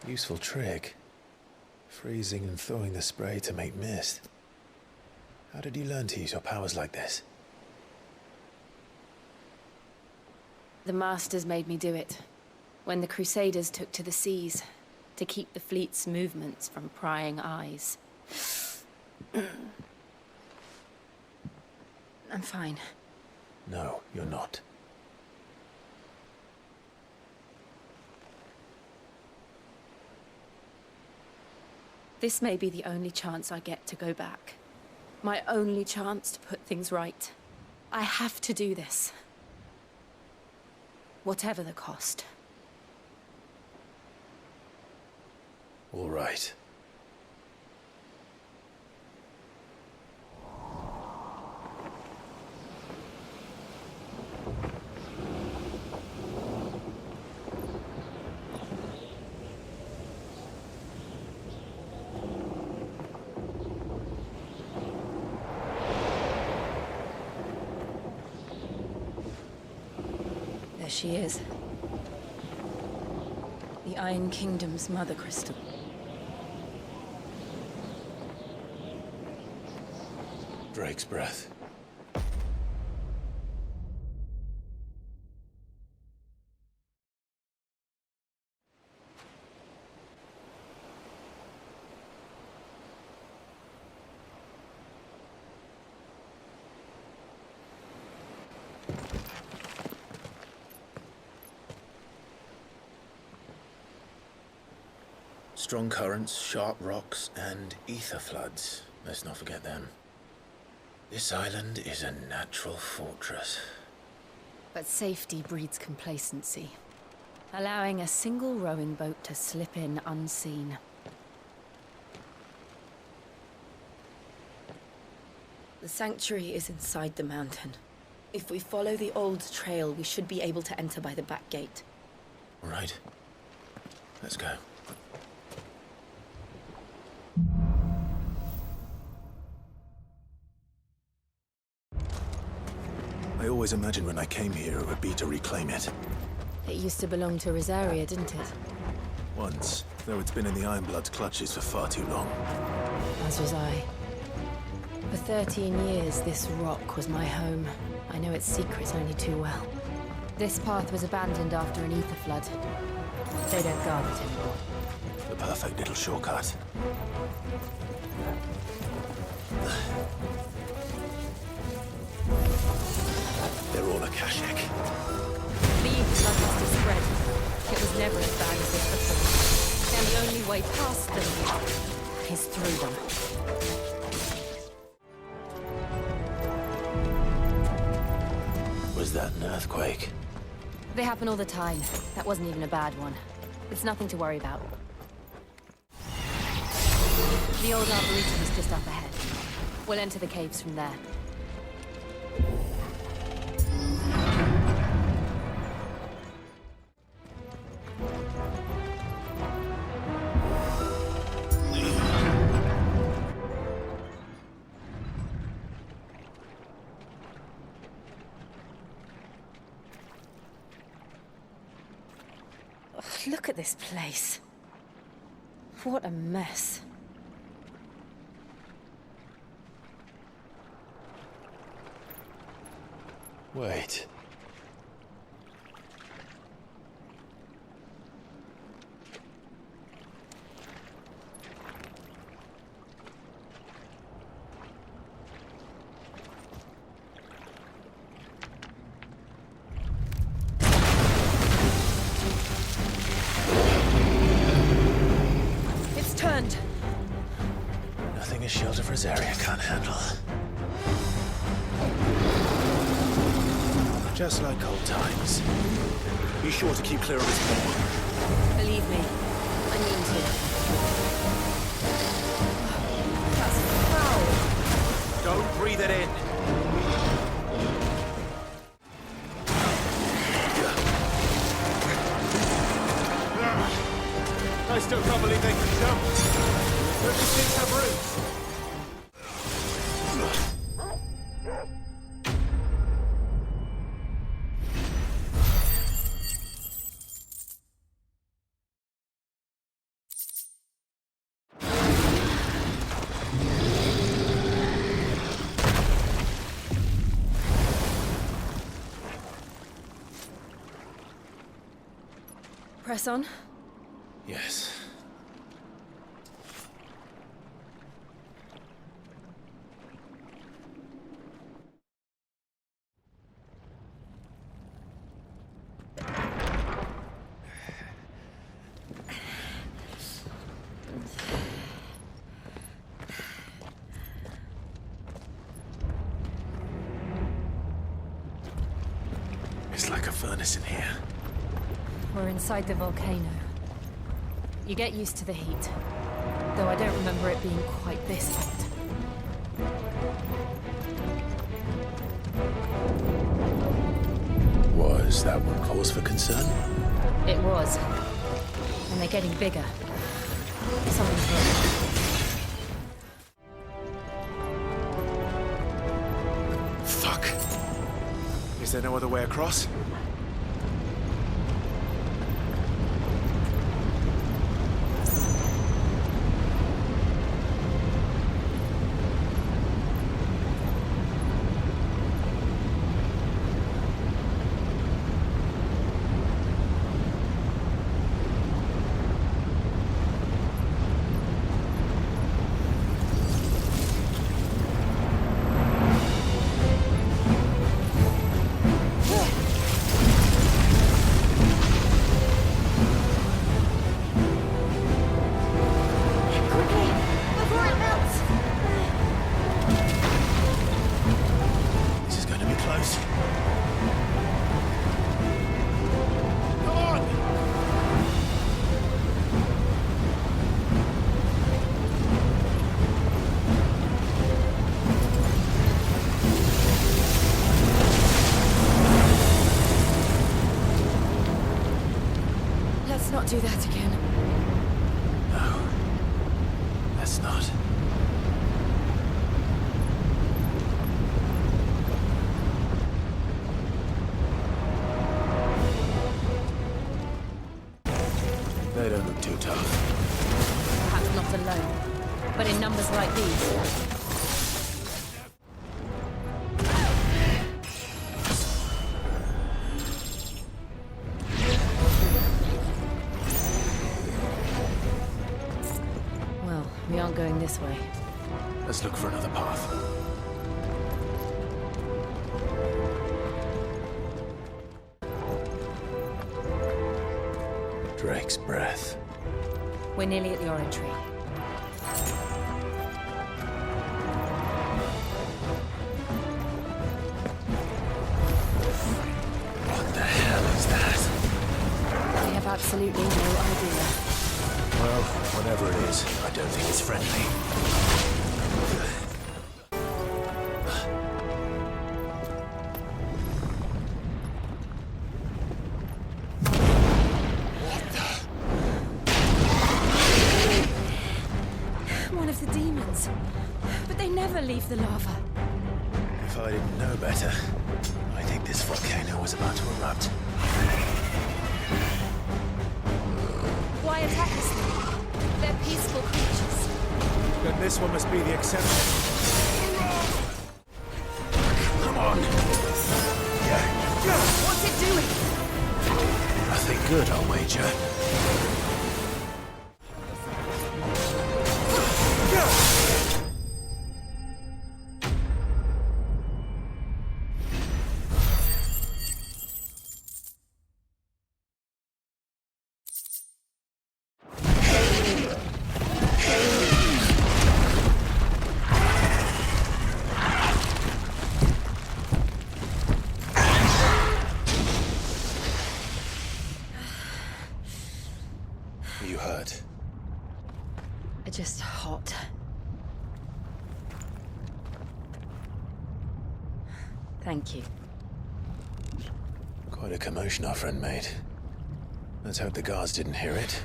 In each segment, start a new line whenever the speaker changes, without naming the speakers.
Useful trick. Freezing and thawing the spray to make mist. How did you learn to use your powers like this?
The Masters made me do it. When the Crusaders took to the seas, to keep the fleet's movements from prying eyes. I'm fine.
No, you're not.
This may be the only chance I get to go back. My only chance to put things right. I have to do this. Whatever the cost.
All right.
There she is. The Iron Kingdom's Mother Crystal.
Drake's breath. Strong currents, sharp rocks, and ether floods. Let's not forget them. This island is a natural fortress.
But safety breeds complacency. Allowing a single rowing boat to slip in unseen. The sanctuary is inside the mountain. If we follow the old trail, we should be able to enter by the back gate.
All right. Let's go. I always imagined when I came here it would be to reclaim it.
It used to belong to Rosaria, didn't it?
Once, though it's been in the Ironblood's clutches for far too long.
As was I. For 13 years, this rock was my home. I know its secrets only too well. This path was abandoned after an ether flood. They don't guard it anymore.
The perfect little shortcut. They're all Akashic.
The ether flood must have spread. It was never as bad as this before. And the only way past them is through them.
Was that an earthquake?
They happen all the time. That wasn't even a bad one. It's nothing to worry about. The old arboretum is just up ahead. We'll enter the caves from there. Look at this place. What a mess.
Wait.
It's turned.
Nothing a shield of Rosaria can't handle. Just like old times. Be sure to keep clear of his paw.
Believe me, I mean to. That's foul.
Don't breathe it in.
I still can't believe they can jump. Don't these things have roots?
Press on.
Yes. It's like a furnace in here.
We're inside the volcano. You get used to the heat, though I don't remember it being quite this hot.
Was that one cause for concern?
It was. And they're getting bigger. Something's wrong.
Fuck. Is there no other way across?
Not do that again.
No. Let's not. They don't look too tough.
Perhaps not alone, but in numbers like these. We aren't going this way.
Let's look for another path. Drake's breath.
We're nearly at the oratory.
What the hell is that?
We have absolutely no idea.
Well, whatever it is, I don't think it's friendly.
One of the demons. But they never leave the lava.
If I didn't know better, I think this volcano was about to erupt.
Why attack us then? They're peaceful creatures.
Then this one must be the exception.
Come on!
What's it doing?
Nothing good, I'll wager. You hurt?
Just hot. Thank you.
Quite a commotion our friend made. Let's hope the guards didn't hear it.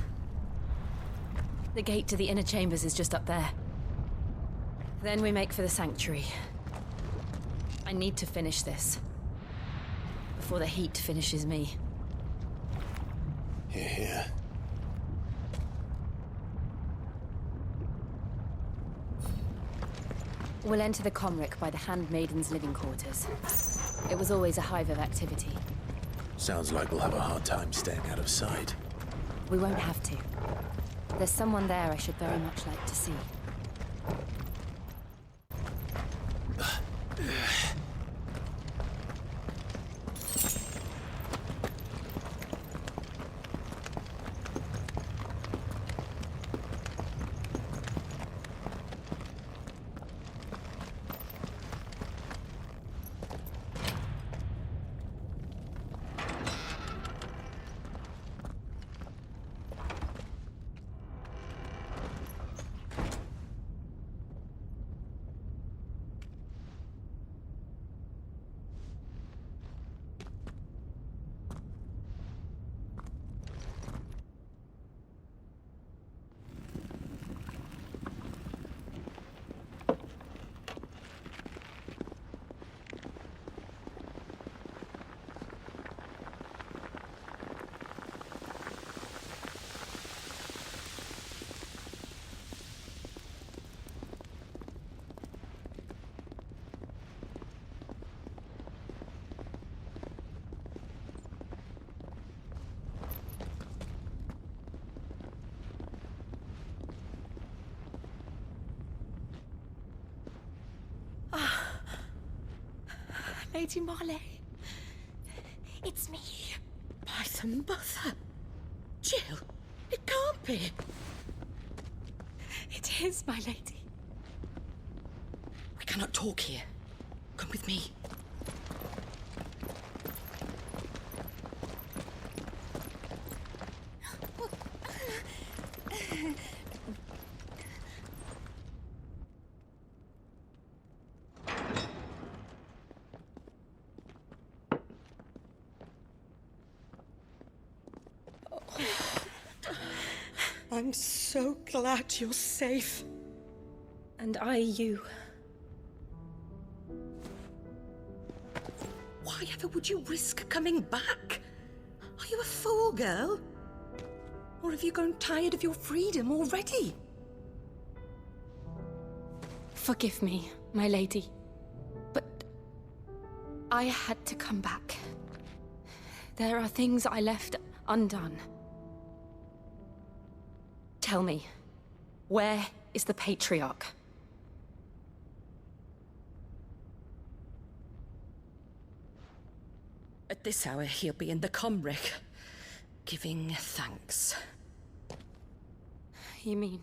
The gate to the inner chambers is just up there. Then we make for the sanctuary. I need to finish this. Before the heat finishes me.
Hear, hear.
We'll enter the Comric by the Handmaiden's living quarters. It was always a hive of activity.
Sounds like we'll have a hard time staying out of sight.
We won't have to. There's someone there I should very much like to see.
Lady Marley, it's me. By some mother. Jill, it can't be. It is, my lady. We cannot talk here. Come with me. I'm so glad you're safe.
And I you.
Why ever would you risk coming back? Are you a fool, girl? Or have you grown tired of your freedom already?
Forgive me, my lady. But I had to come back. There are things I left undone. Tell me, where is the Patriarch?
At this hour, he'll be in the Comric, giving thanks.
You mean...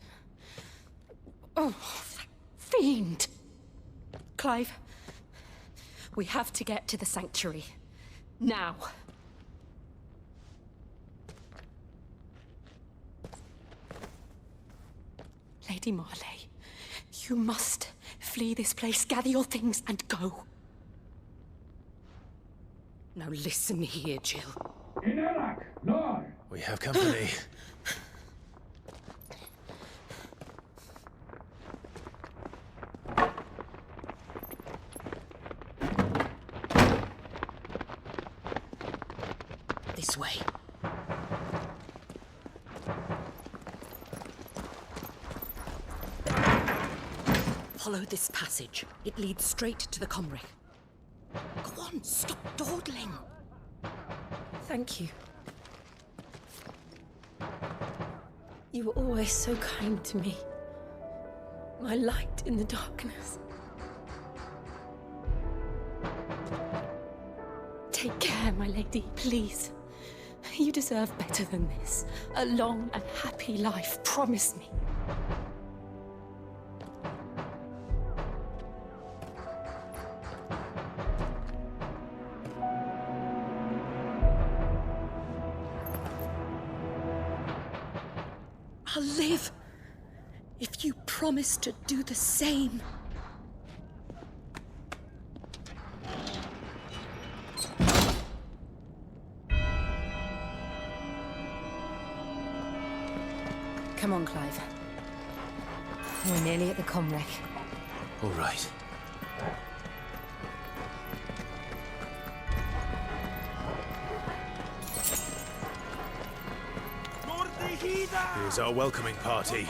Oh, that fiend! Clive, we have to get to the sanctuary. Now. Lady Marley, you must flee this place, gather your things, and go.
Now listen here, Jill.
We have company.
This way. Follow this passage. It leads straight to the Comric. Go on, stop dawdling.
Thank you. You were always so kind to me. My light in the darkness. Take care, my lady, please. You deserve better than this. A long and happy life, promise me.
I'll live if you promise to do the same.
Come on, Clive. We're nearly at the Comric.
All right. Here's our welcoming party.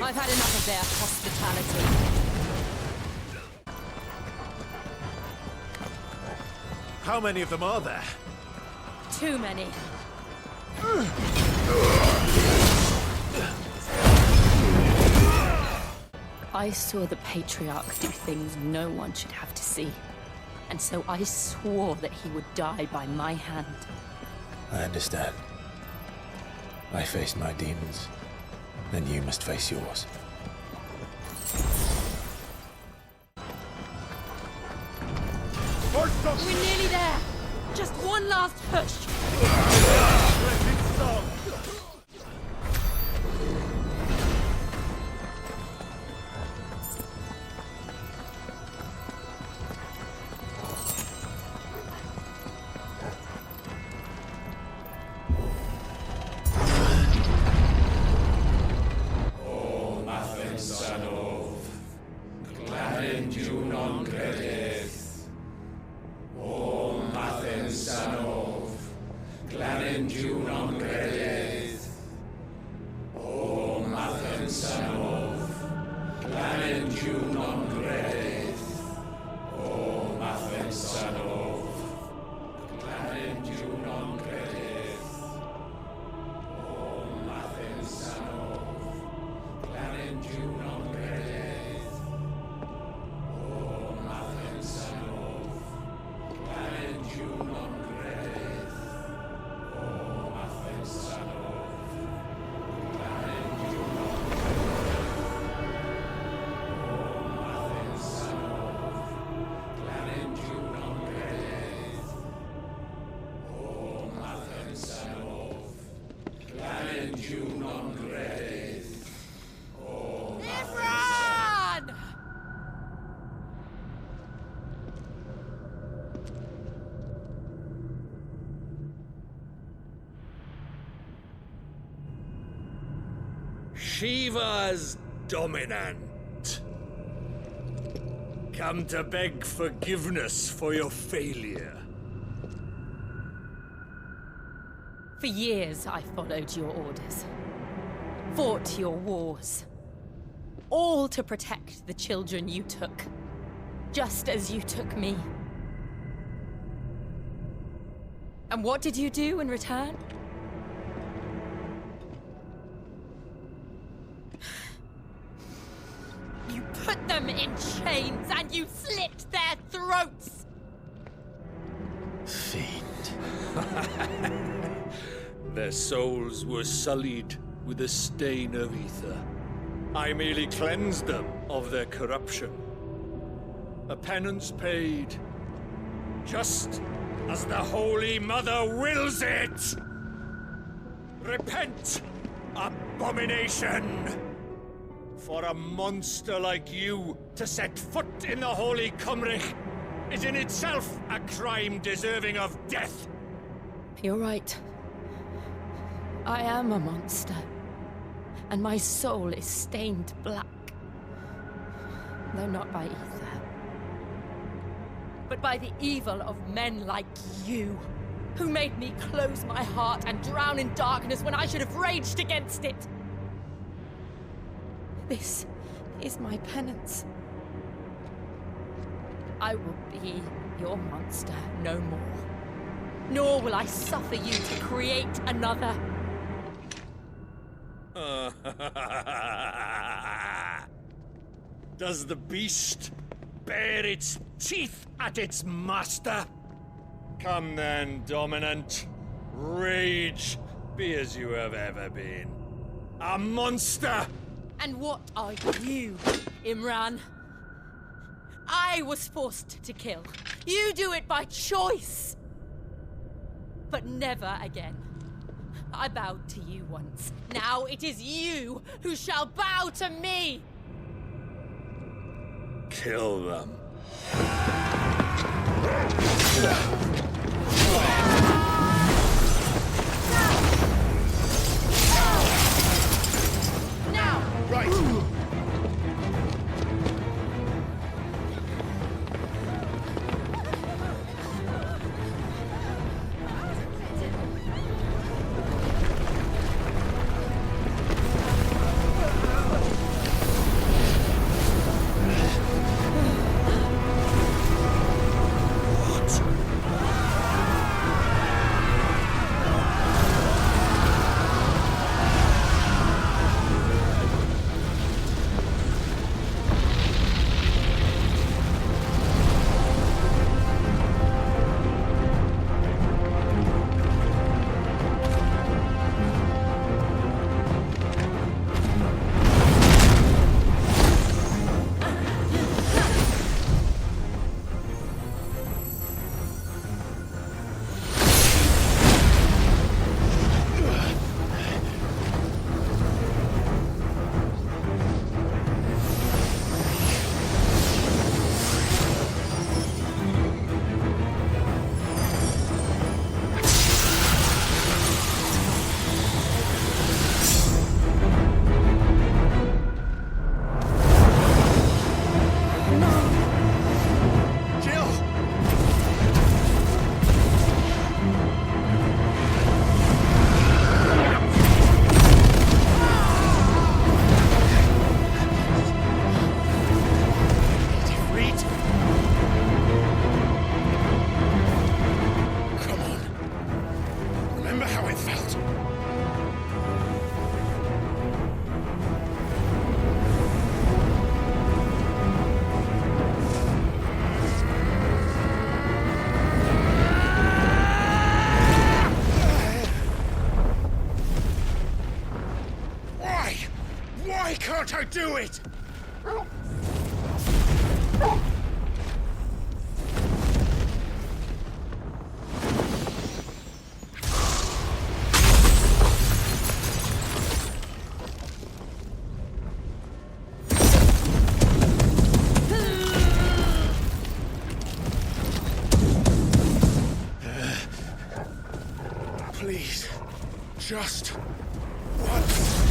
I've had enough of their hospitality.
How many of them are there?
Too many. I saw the Patriarch do things no one should have to see. And so I swore that he would die by my hand.
I understand. I faced my demons, and you must face yours.
We're nearly there! Just one last push!
Let it stop!
Shiva's dominant. Come to beg forgiveness for your failure.
For years, I followed your orders. Fought your wars. All to protect the children you took. Just as you took me. And what did you do in return? You put them in chains and you slit their throats!
Fiend.
Their souls were sullied with a stain of ether. I merely cleansed them of their corruption. A penance paid, just as the Holy Mother wills it! Repent, abomination! For a monster like you to set foot in the Holy Cymric is in itself a crime deserving of death.
You're right. I am a monster. And my soul is stained black. Though not by ether. But by the evil of men like you, who made me close my heart and drown in darkness when I should have raged against it. This is my penance. I will be your monster no more. Nor will I suffer you to create another.
Does the beast bare its teeth at its master? Come then, dominant. Rage, be as you have ever been. A monster!
And what are you, Imran? I was forced to kill. You do it by choice. But never again. I bowed to you once. Now it is you who shall bow to me!
Kill them.
Now!
Right! do it! Please, just once.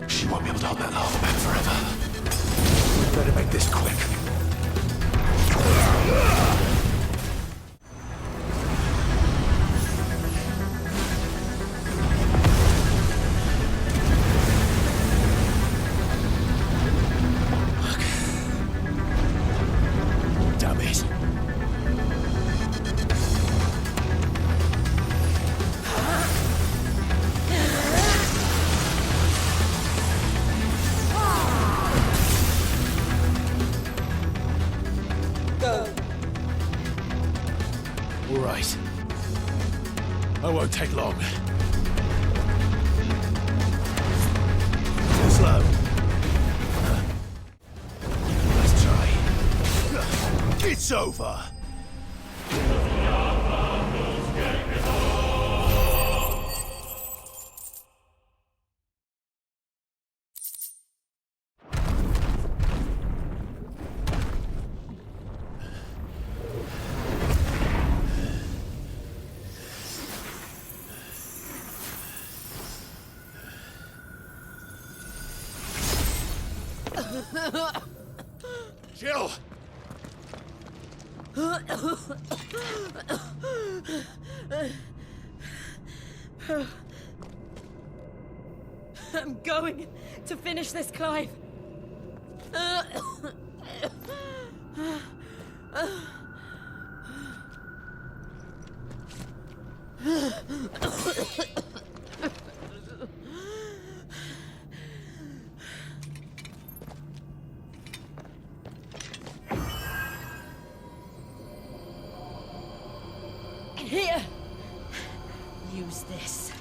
She won't be able to hold that lava back forever. Better make this quick. Damn it. All right. I won't take long. Too slow. Let's try. It's over. Jill!
I'm going to finish this, Clive. Here. Use this.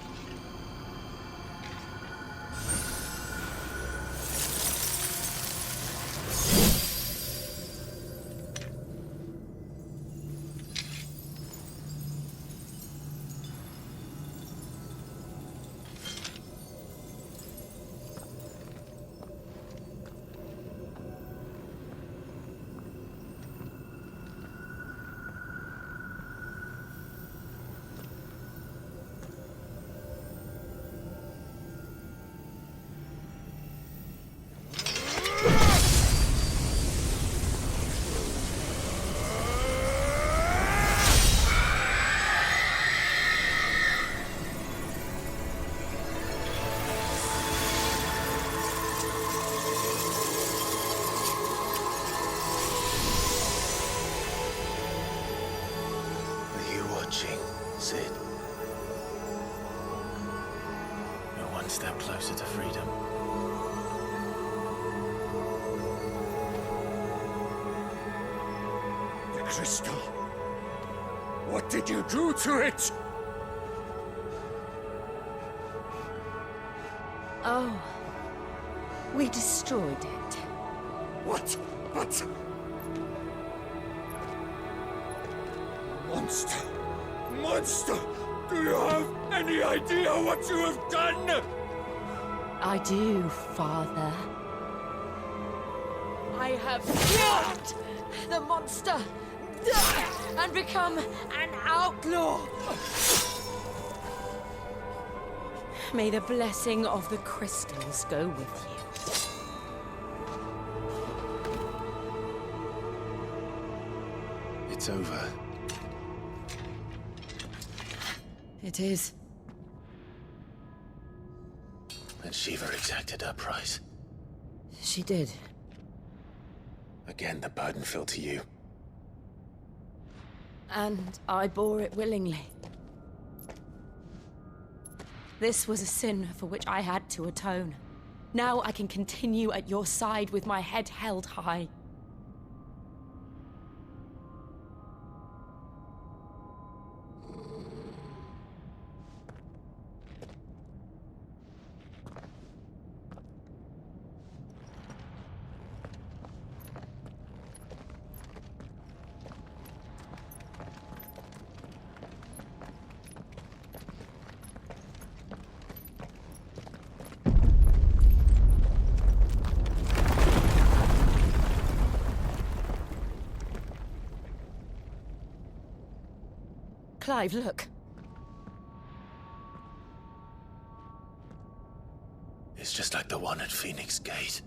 Sid. We're one step closer to freedom.
The crystal. What did you do to it?
Oh. We destroyed it.
What? But... Monster! Monster! Do you have any idea what you have done?
I do, Father. I have killed the monster and become an outlaw. May the blessing of the crystals go with you.
It's over.
It is.
And Shiva exacted her price.
She did.
Again, the burden fell to you.
And I bore it willingly. This was a sin for which I had to atone. Now I can continue at your side with my head held high. Clive, look.
It's just like the one at Phoenix Gate.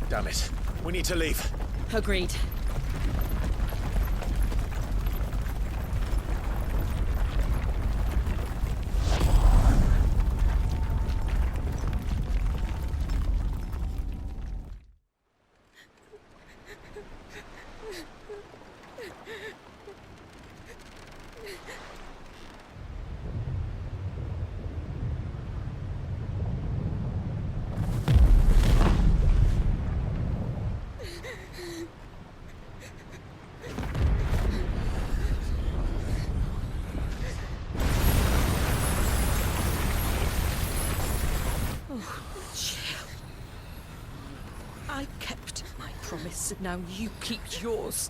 Damn it. We need to leave.
Agreed.
I kept my promise, and now you keep yours.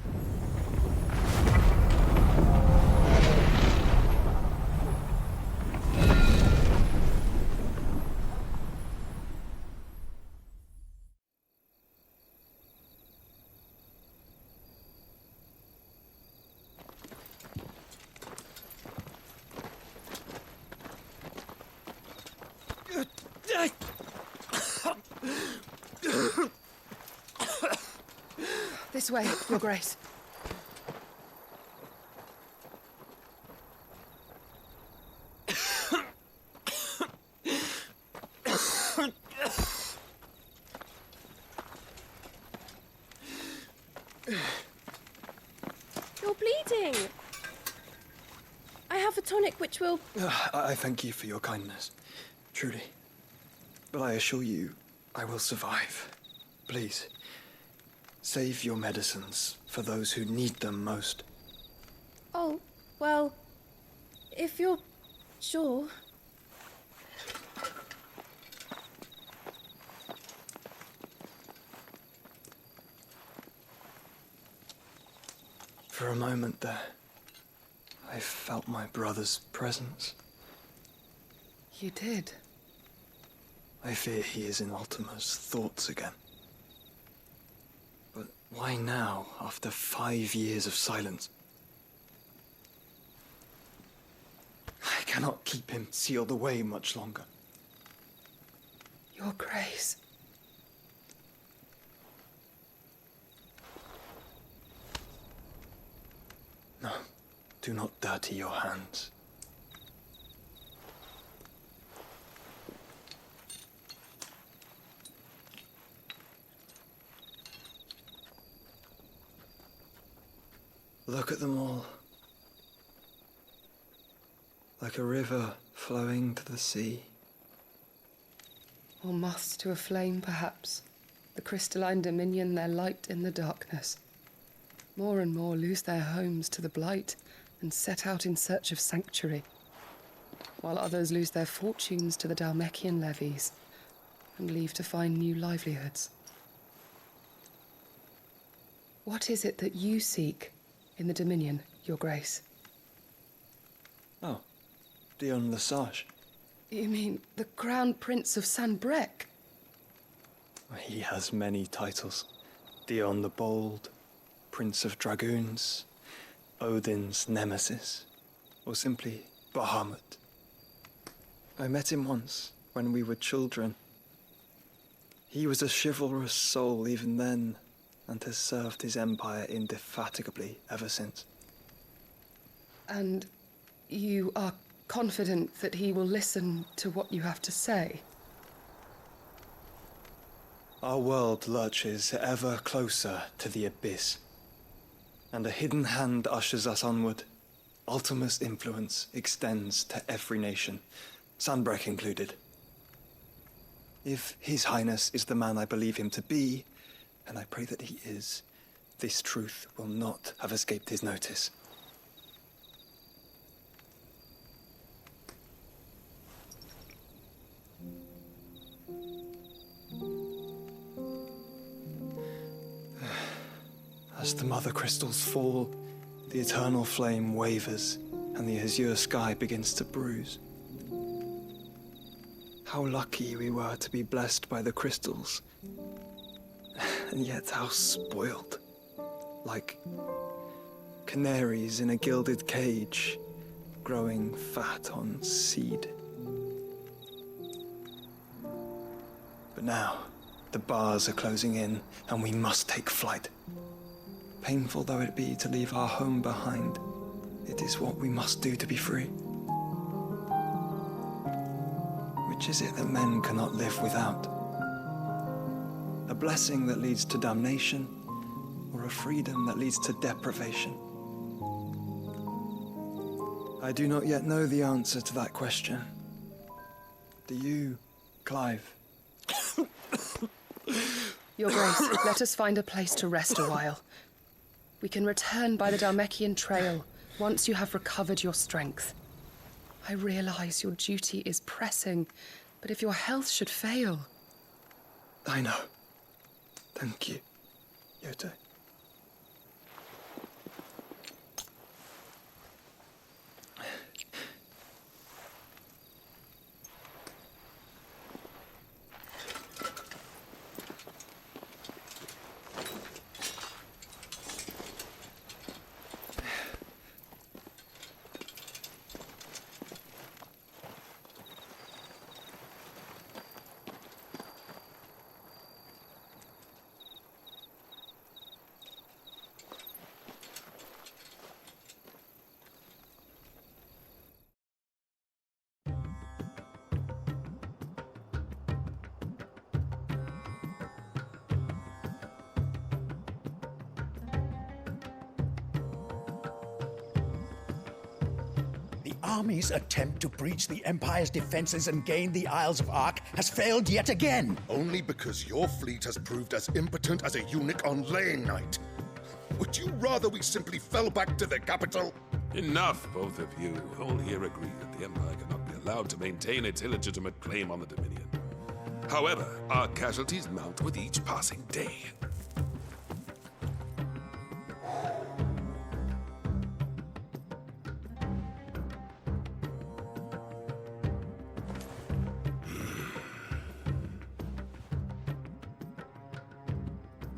This way, Your Grace.
You're bleeding. I have a tonic which will...
I thank you for your kindness, truly. But I assure you, I will survive. Please, save your medicines for those who need them most.
Oh, well, if you're sure.
For a moment there, I felt my brother's presence.
You did.
I fear he is in Ultima's thoughts again. But why now, after 5 years of silence? I cannot keep him sealed away much longer.
Your Grace.
No, do not dirty your hands. Look at them all. Like a river flowing to the sea.
Or moths to a flame, perhaps. The crystalline dominion, their light in the darkness. More and more lose their homes to the blight and set out in search of sanctuary, while others lose their fortunes to the Dalmekian levies and leave to find new livelihoods. What is it that you seek in the Dominion, Your Grace?
Oh, Dion Lesage.
You mean the Crown Prince of Sanbrec?
He has many titles. Dion the Bold, Prince of Dragoons, Odin's Nemesis, or simply Bahamut. I met him once, when we were children. He was a chivalrous soul even then, and has served his empire indefatigably ever since.
And you are confident that he will listen to what you have to say?
Our world lurches ever closer to the abyss, and a hidden hand ushers us onward. Ultima's influence extends to every nation, Sanbreque included. If His Highness is the man I believe him to be, and I pray that he is, this truth will not have escaped his notice. As the mother crystals fall, the eternal flame wavers, and the azure sky begins to bruise. How lucky we were to be blessed by the crystals, and yet how spoiled. Like canaries in a gilded cage, growing fat on seed. But now, the bars are closing in, and we must take flight. Painful though it be to leave our home behind, it is what we must do to be free. Which is it that men cannot live without? A blessing that leads to damnation, or a freedom that leads to deprivation? I do not yet know the answer to that question. Do you, Clive?
Your Grace, let us find a place to rest a while. We can return by the Dalmekian trail once you have recovered your strength. I realize your duty is pressing, but if your health should fail...
I know. Thank you, Yote.
Army's attempt to breach the Empire's defenses and gain the Isles of Ark has failed yet again.
Only because your fleet has proved as impotent as a eunuch on laying night. Would you rather we simply fell back to the capital?
Enough, both of you. All here agree that the Empire cannot be allowed to maintain its illegitimate claim on the Dominion. However, our casualties mount with each passing day.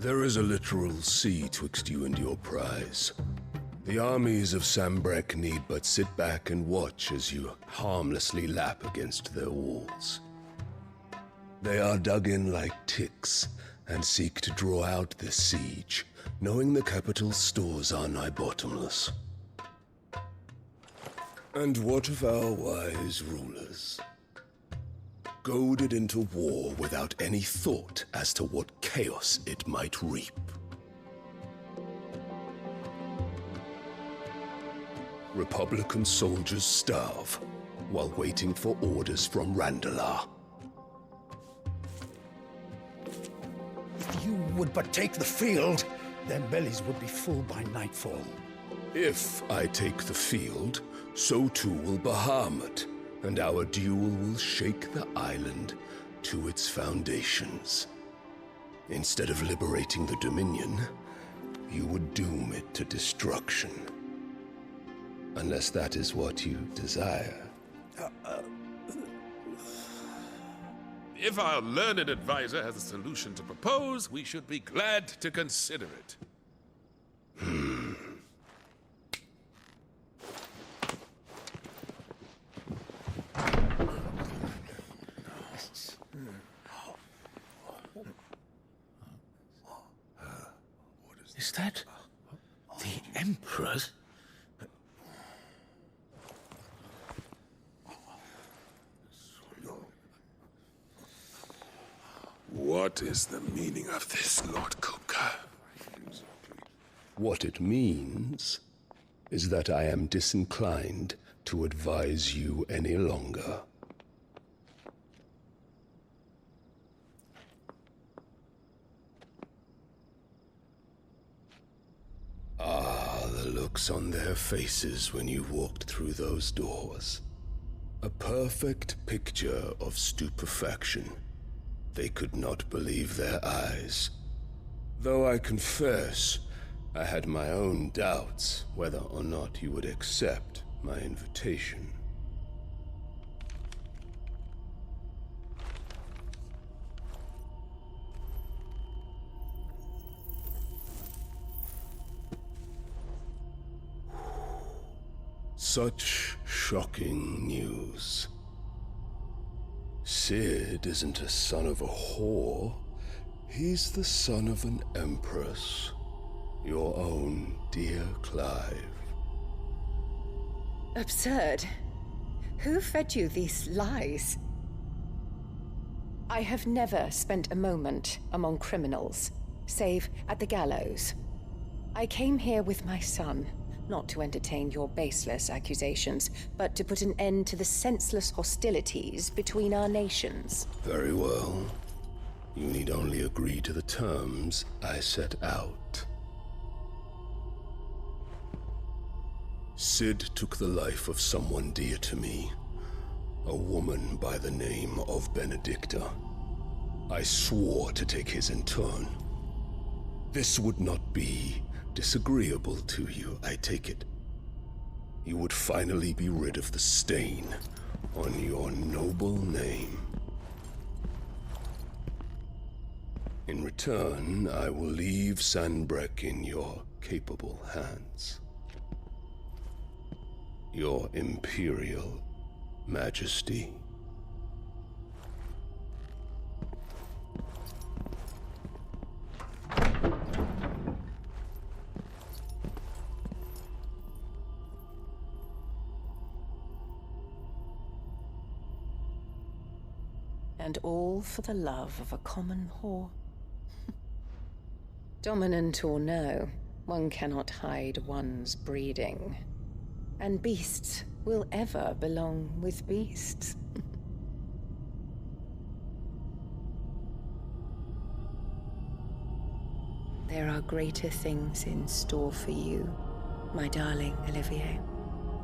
There is a literal sea twixt you and your prize. The armies of Sanbreque need but sit back and watch as you harmlessly lap against their walls. They are dug in like ticks and seek to draw out this siege, knowing the capital's stores are nigh bottomless. And what of our wise rulers? Goaded into war without any thought as to what chaos it might reap. Republican soldiers starve while waiting for orders from Randalar.
If you would but take the field, their bellies would be full by nightfall.
If I take the field, so too will Bahamut, and our duel will shake the island to its foundations. Instead of liberating the Dominion, you would doom it to destruction. Unless that is what you desire.
If our learned advisor has a solution to propose, we should be glad to consider it.
Is that the Emperor's?
What is the meaning of this, Lord Kupka?
What it means is that I am disinclined to advise you any longer. Ah, the looks on their faces when you walked through those doors. A perfect picture of stupefaction. They could not believe their eyes. Though I confess, I had my own doubts whether or not you would accept my invitation. Such shocking news. Sid isn't a son of a whore. He's the son of an empress. Your own dear Clive.
Absurd. Who fed you these lies? I have never spent a moment among criminals, save at the gallows. I came here with my son, not to entertain your baseless accusations, but to put an end to the senseless hostilities between our nations.
Very well. You need only agree to the terms I set out. Sid took the life of someone dear to me, a woman by the name of Benedicta. I swore to take his in turn. This would not be disagreeable to you, I take it. You would finally be rid of the stain on your noble name. In return, I will leave Sanbreque in your capable hands. Your Imperial Majesty.
And all for the love of a common whore. Dominant or no, one cannot hide one's breeding. And beasts will ever belong with beasts. There are greater things in store for you, my darling Olivier.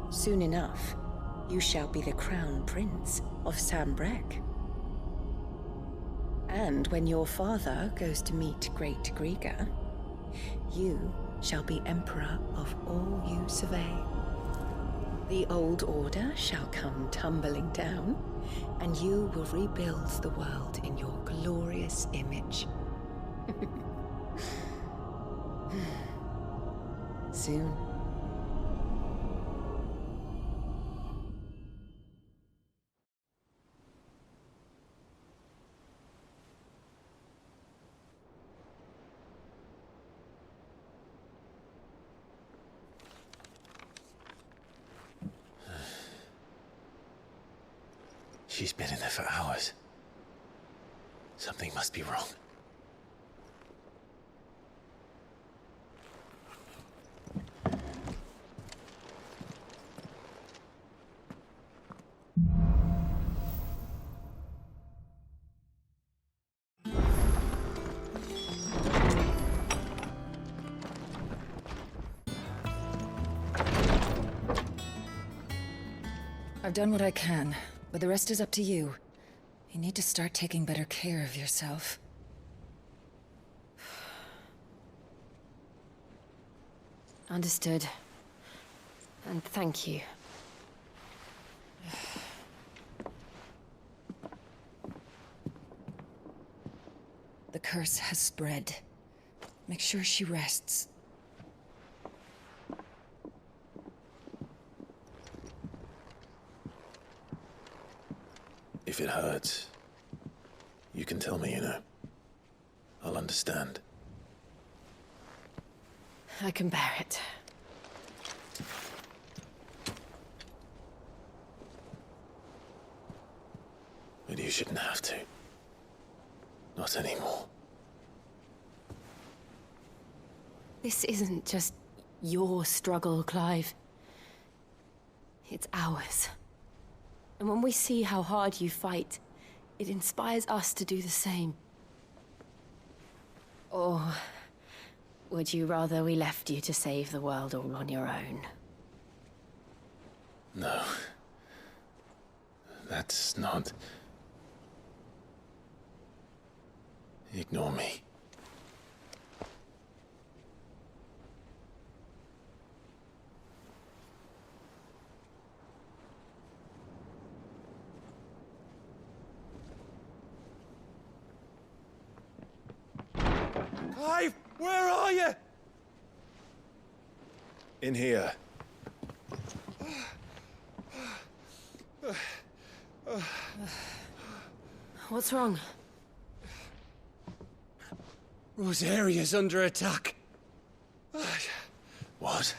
Soon enough, you shall be the crown prince of Sanbreque. And when your father goes to meet Great Griga, you shall be emperor of all you survey. The old order shall come tumbling down, and you will rebuild the world in your glorious image. Soon.
She's been in there for hours. Something must be wrong.
I've done what I can. But the rest is up to you. You need to start taking better care of yourself.
Understood. And thank you.
The curse has spread. Make sure she rests.
If it hurts, you can tell me, you know. I'll understand.
I can bear it.
But you shouldn't have to. Not anymore.
This isn't just your struggle, Clive. It's ours. And when we see how hard you fight, it inspires us to do the same. Or would you rather we left you to save the world all on your own?
No. That's not... Ignore me.
Clive, where are you?
In here.
What's wrong?
Rosaria's under attack.
What?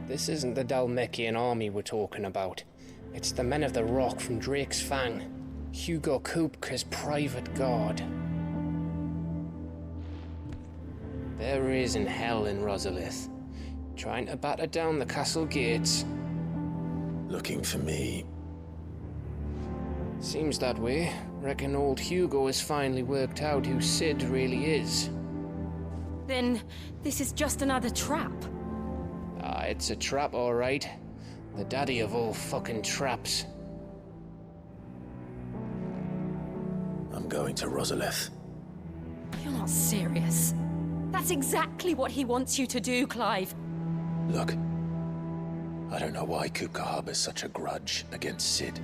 This isn't the Dalmekian army we're talking about. It's the men of the Rock from Drake's Fang. Hugo Kupka's private guard. There is in hell in Rosalith, trying to batter down the castle gates.
Looking for me?
Seems that way. Reckon old Hugo has finally worked out who Sid really is.
Then this is just another trap.
Ah, it's a trap, all right. The daddy of all fucking traps.
I'm going to Rosalith.
You're not serious. That's exactly what he wants you to do, Clive.
Look, I don't know why Kupka harbors such a grudge against Sid.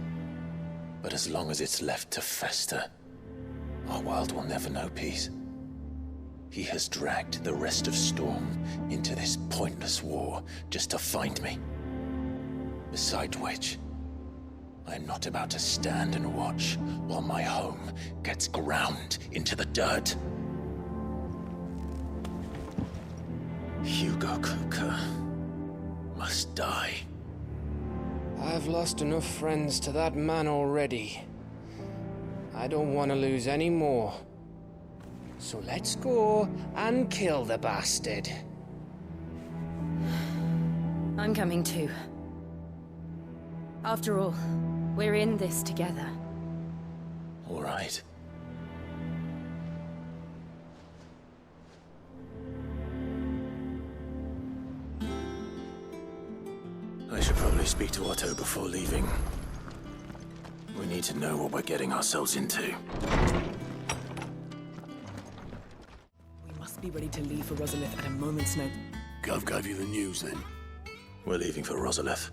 But as long as it's left to fester, our world will never know peace. He has dragged the rest of Storm into this pointless war just to find me. Besides which, I am not about to stand and watch while my home gets ground into the dirt. Hugo Kupka must die.
I've lost enough friends to that man already. I don't want to lose any more. So let's go and kill the bastard.
I'm coming too. After all, we're in this together.
All right. I should probably speak to Otto before leaving. We need to know what we're getting ourselves into.
We must be ready to leave for Rosalith at a moment's notice.
Gov gave you the news then?
We're leaving for Rosalith.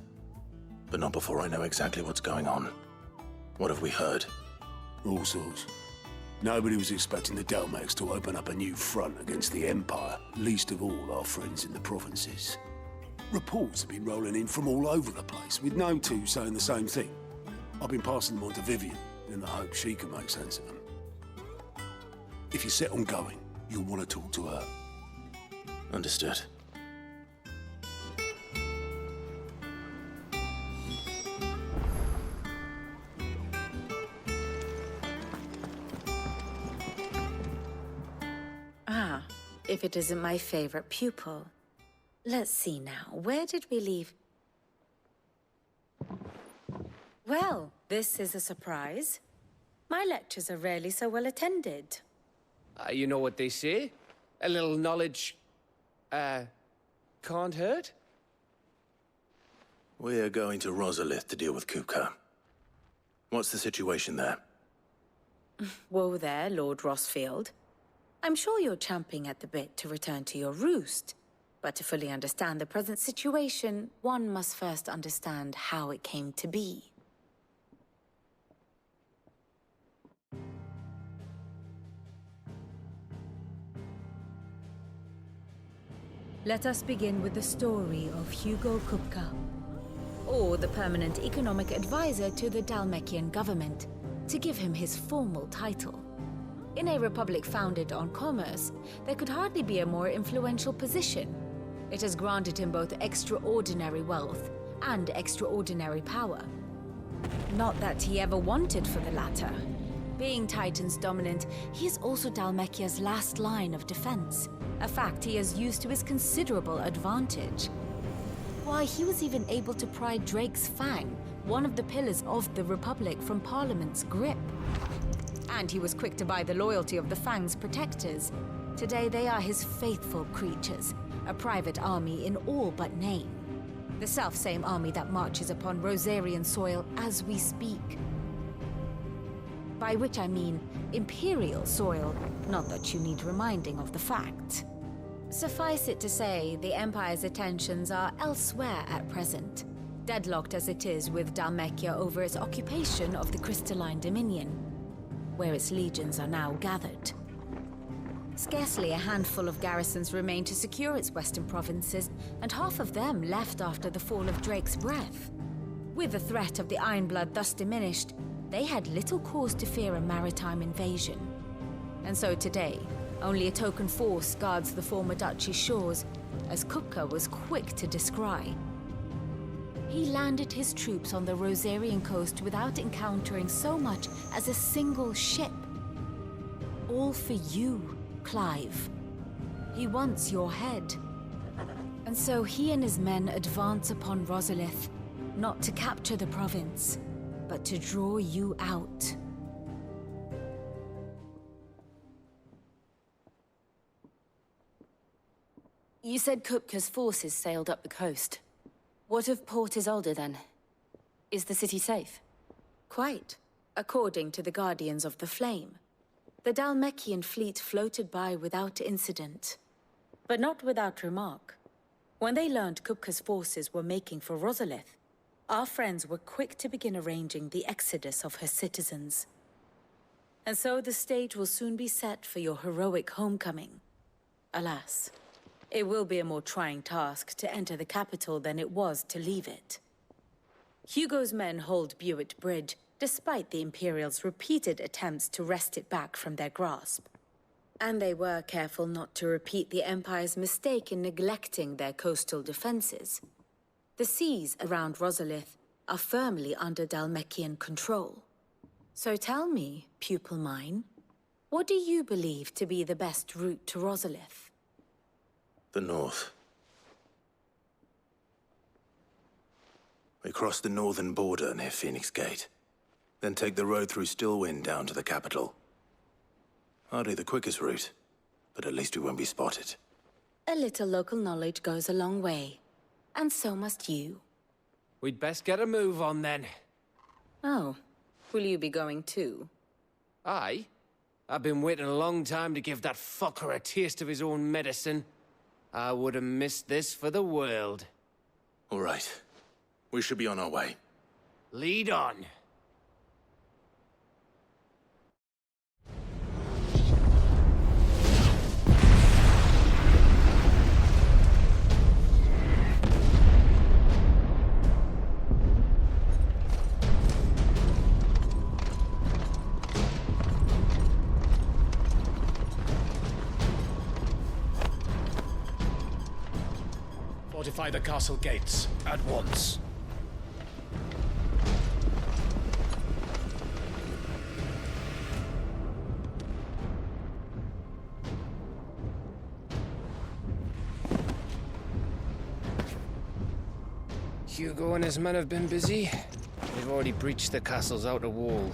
But not before I know exactly what's going on. What have we heard?
All sorts. Nobody was expecting the Dalmaks to open up a new front against the Empire, least of all our friends in the provinces. Reports have been rolling in from all over the place, with no two saying the same thing. I've been passing them on to Vivian, in the hope she can make sense of them. If you're set on going, you'll want to talk to her.
Understood.
Ah, if it isn't my favorite pupil. Let's see now, where did we leave? Well, this is a surprise. My lectures are rarely so well attended.
You know what they say? A little knowledge, can't hurt?
We're going to Rosalith to deal with Kupka. What's the situation there?
Whoa there, Lord Rossfield. I'm sure you're champing at the bit to return to your roost. But to fully understand the present situation, one must first understand how it came to be. Let us begin with the story of Hugo Kupka, or the permanent economic advisor to the Dalmekian government, to give him his formal title. In a republic founded on commerce, there could hardly be a more influential position. It has granted him both extraordinary wealth and extraordinary power. Not that he ever wanted for the latter, Being Titan's dominant, he is also Dhalmekia's last line of defense, a fact he has used to his considerable advantage. Why, he was even able to pry Drake's Fang, one of the pillars of the Republic, from Parliament's grip. And he was quick to buy the loyalty of the Fang's protectors. Today they are his faithful creatures, a private army in all but name. The self-same army that marches upon Rosarian soil as we speak. By which I mean Imperial soil, not that you need reminding of the fact. Suffice it to say, the Empire's attentions are elsewhere at present, deadlocked as it is with Dhalmekia over its occupation of the Crystalline Dominion, where its legions are now gathered. Scarcely a handful of garrisons remain to secure its western provinces, and half of them left after the fall of Drake's Breath. With the threat of the Ironblood thus diminished, they had little cause to fear a maritime invasion. And so today, only a token force guards the former duchy's shores, as Kupka was quick to descry. He landed his troops on the Rosarian coast without encountering so much as a single ship. All for you, Clive. He wants your head. And so he and his men advance upon Rosalith, not to capture the province, but to draw you out.
You said Kupka's forces sailed up the coast. What of Port Isolde, then? Is the city safe?
Quite, according to the Guardians of the Flame. The Dhalmekian fleet floated by without incident. But not without remark. When they learned Kupka's forces were making for Rosalith, our friends were quick to begin arranging the exodus of her citizens. And so the stage will soon be set for your heroic homecoming. Alas, it will be a more trying task to enter the capital than it was to leave it. Hugo's men hold Buet Bridge, despite the Imperials' repeated attempts to wrest it back from their grasp. And they were careful not to repeat the Empire's mistake in neglecting their coastal defenses. The seas around Rosalith are firmly under Dhalmekian control. So tell me, pupil mine, what do you believe to be the best route to Rosalith?
The north. We cross the northern border near Phoenix Gate, then take the road through Stillwind down to the capital. Hardly the quickest route, but at least we won't be spotted.
A little local knowledge goes a long way, and so must you.
We'd best get a move on then.
Oh, will you be going too?
Aye. I've been waiting a long time to give that fucker a taste of his own medicine. I would have missed this for the world.
All right. We should be on our way.
Lead on.
Fortify the castle gates, at once.
Hugo and his men have been busy. They've already breached the castle's outer wall.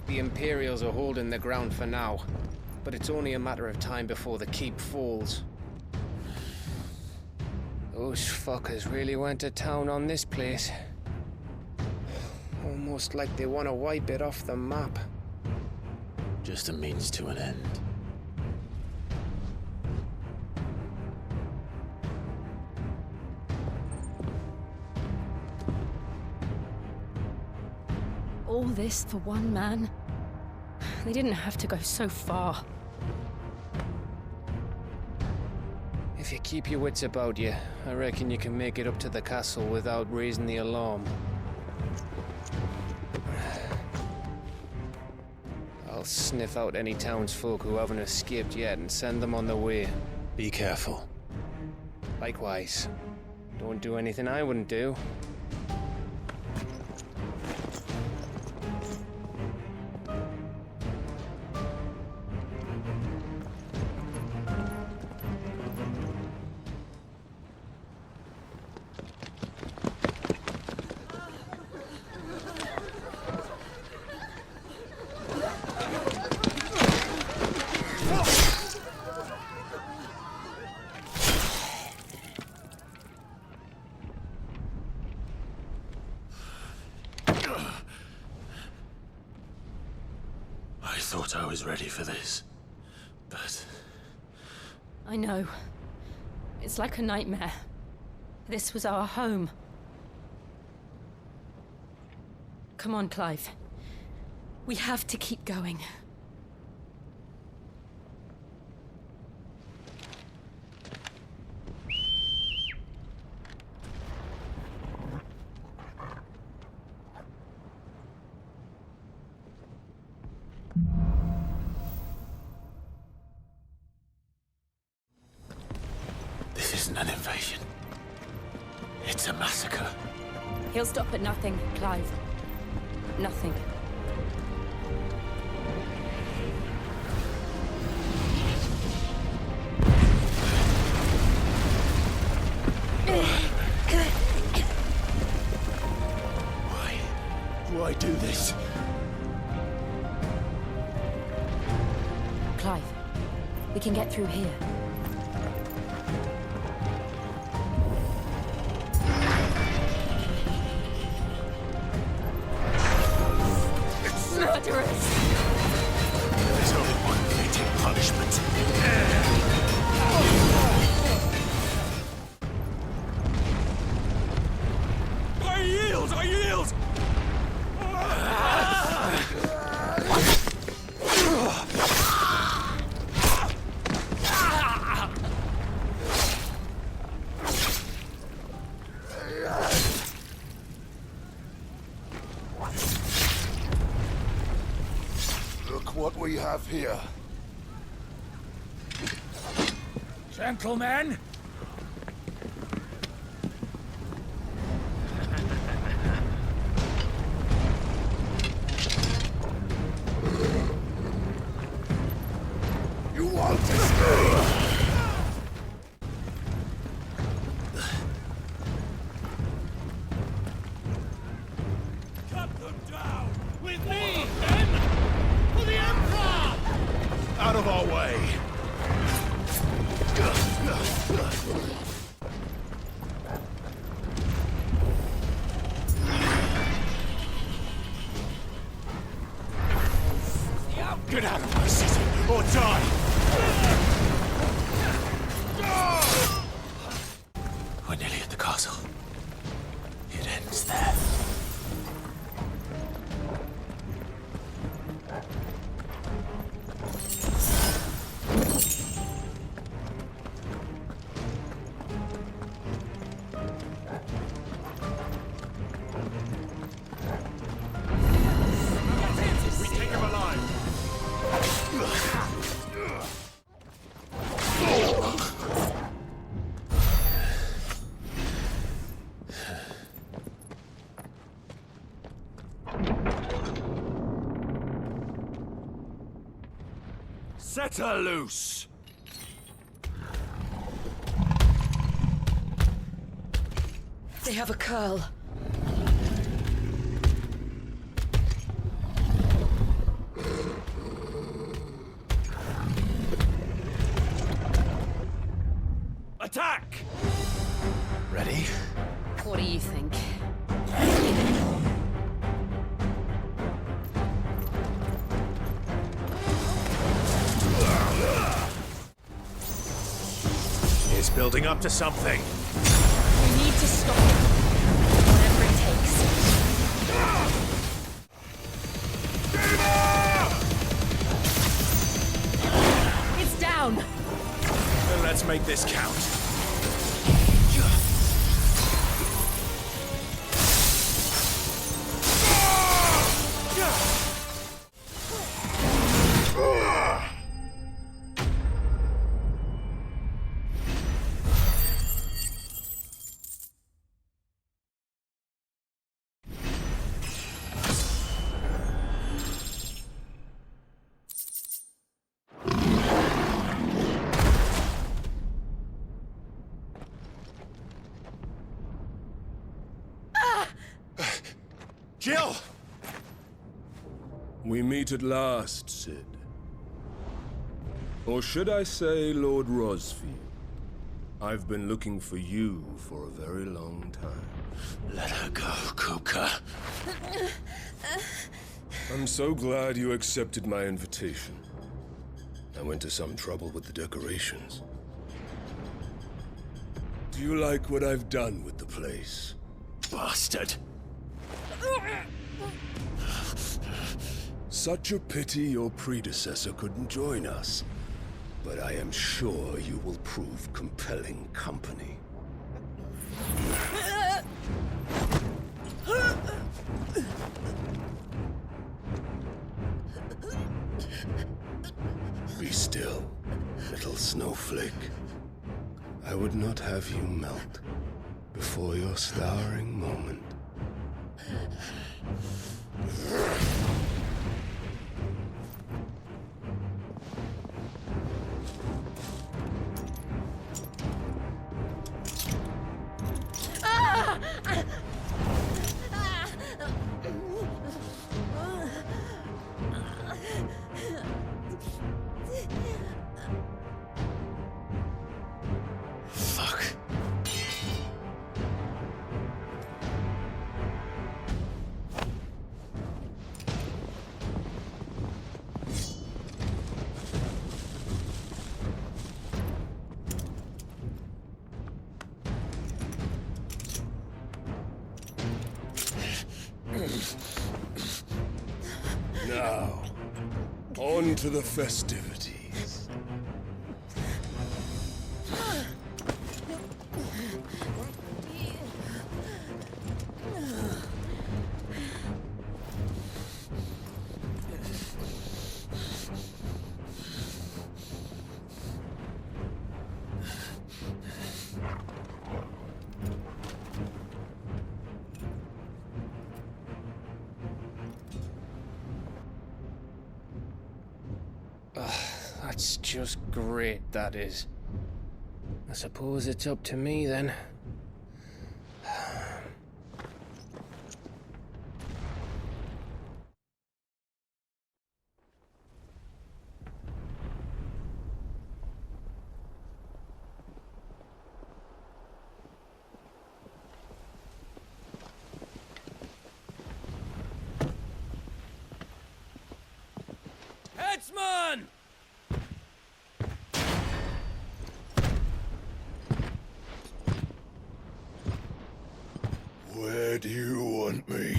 The Imperials are holding the ground for now, but it's only a matter of time before the keep falls. Those fuckers really went to town on this place. Almost like they want to wipe it off the map.
Just a means to an end.
All this for one man? They didn't have to go so far.
If you keep your wits about you, I reckon you can make it up to the castle without raising the alarm. I'll sniff out any townsfolk who haven't escaped yet and send them on their way.
Be careful.
Likewise. Don't do anything I wouldn't do.
I thought I was ready for this, but...
I know. It's like a nightmare. This was our home. Come on, Clive. We have to keep going.
This isn't an invasion. It's a massacre.
He'll stop at nothing, Clive. Nothing.
Why do this?
Clive, we can get through here. Murderers!
There's only one fitting punishment.
I yield! I yield!
Look what we have here.
Gentlemen!
You want to stay?
Cut them down! With me, then! For the Emperor!
Out of our way!
Get out of my city, or die!
We're nearly at the castle. It ends there.
We take him alive! Set her loose!
They have a curl.
Attack!
Ready?
What do you think?
It's building up to something.
We need to stop it. Whatever it takes. It's down!
Then let's make this count. Jill!
We meet at last, Sid. Or should I say, Lord Rosfield? I've been looking for you for a very long time.
Let her go, Kuka.
I'm so glad you accepted my invitation. I went to some trouble with the decorations. Do you like what I've done with the place?
Bastard!
Such a pity your predecessor couldn't join us. But I am sure you will prove compelling company. Be still, little snowflake. I would not have you melt before your starring moment.
Fuck.
Now, on to the festivities.
That's just great, that is. I suppose it's up to me then. Headsman!
Where do you want me?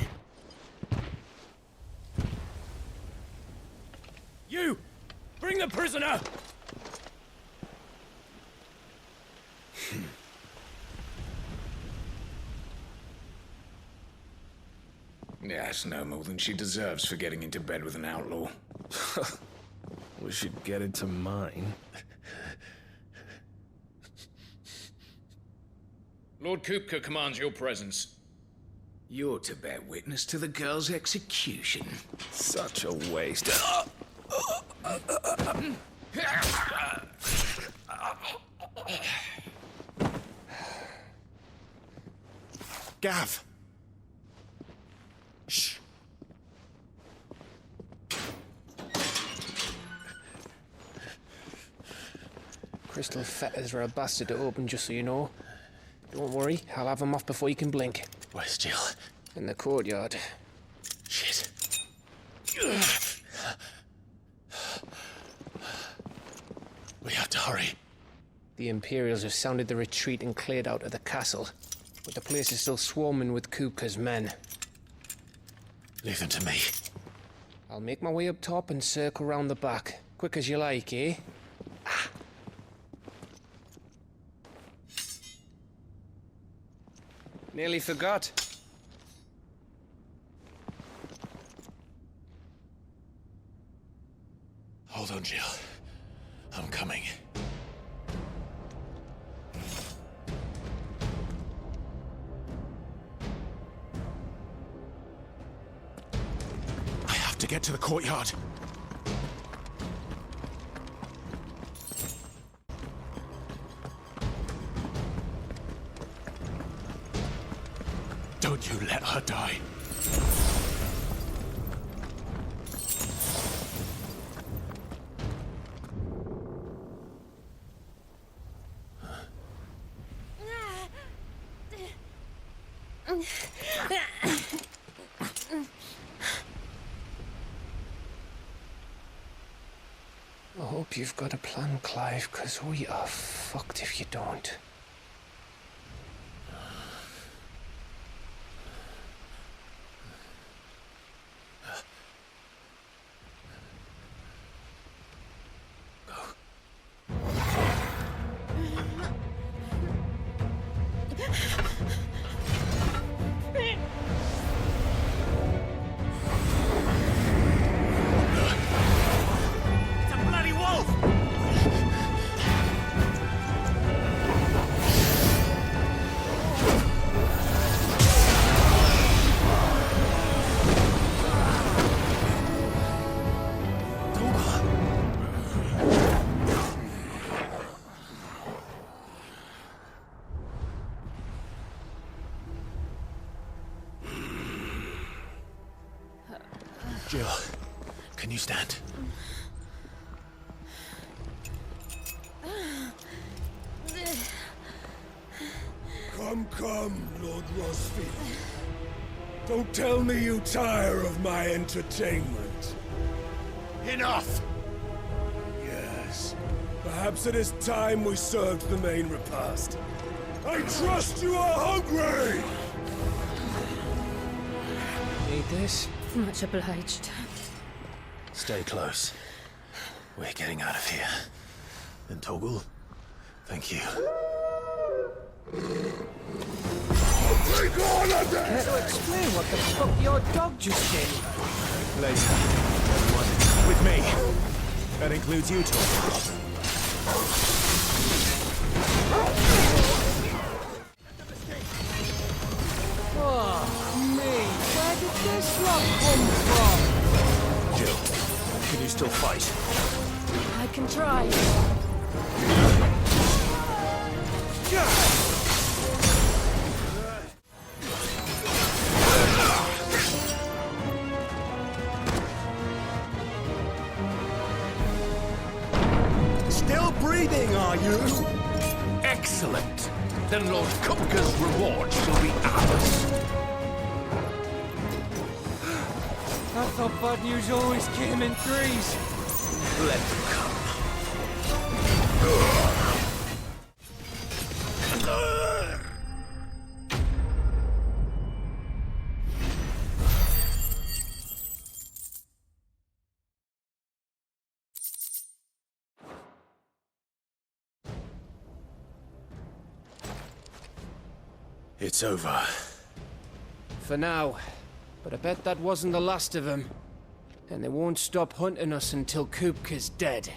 You! Bring the prisoner!
Yeah, it's no more than she deserves for getting into bed with an outlaw.
We should get into mine.
Lord Kupka commands your presence. You're to bear witness to the girl's execution.
Such a waste.
Gav! Shh!
Crystal fetters are a bastard to open, just so you know. Don't worry, I'll have them off before you can blink.
Where's Jill?
In the courtyard.
Shit. We have to hurry.
The Imperials have sounded the retreat and cleared out of the castle, but the place is still swarming with Kupka's men.
Leave them to me.
I'll make my way up top and circle round the back. Quick as you like, eh? Nearly forgot.
Hold on, Jill. I'm coming. I have to get to the courtyard. Don't you let her die.
hope you've got a plan, Clive, because we are fucked if you don't.
Jill, can you stand?
Come, Lord Rosfield. Don't tell me you tire of my entertainment.
Enough!
Yes. Perhaps it is time we served the main repast. I trust you are hungry!
Need this?
Much obliged.
Stay close. We're getting out of here. And Toggle, thank you.
Take all of this!
Care to explain what the fuck your dog just did?
Later. Everyone, with me. That includes you, Toggle.
Oh, me. Where did this rock come from?
Jill, can you still fight?
I can try.
Still breathing, are you?
Excellent. Then Lord Kupka's reward shall be ours.
I thought bad news always came in threes.
Let them come.
It's over.
For now. But I bet that wasn't the last of them. And they won't stop hunting us until Kupka's dead.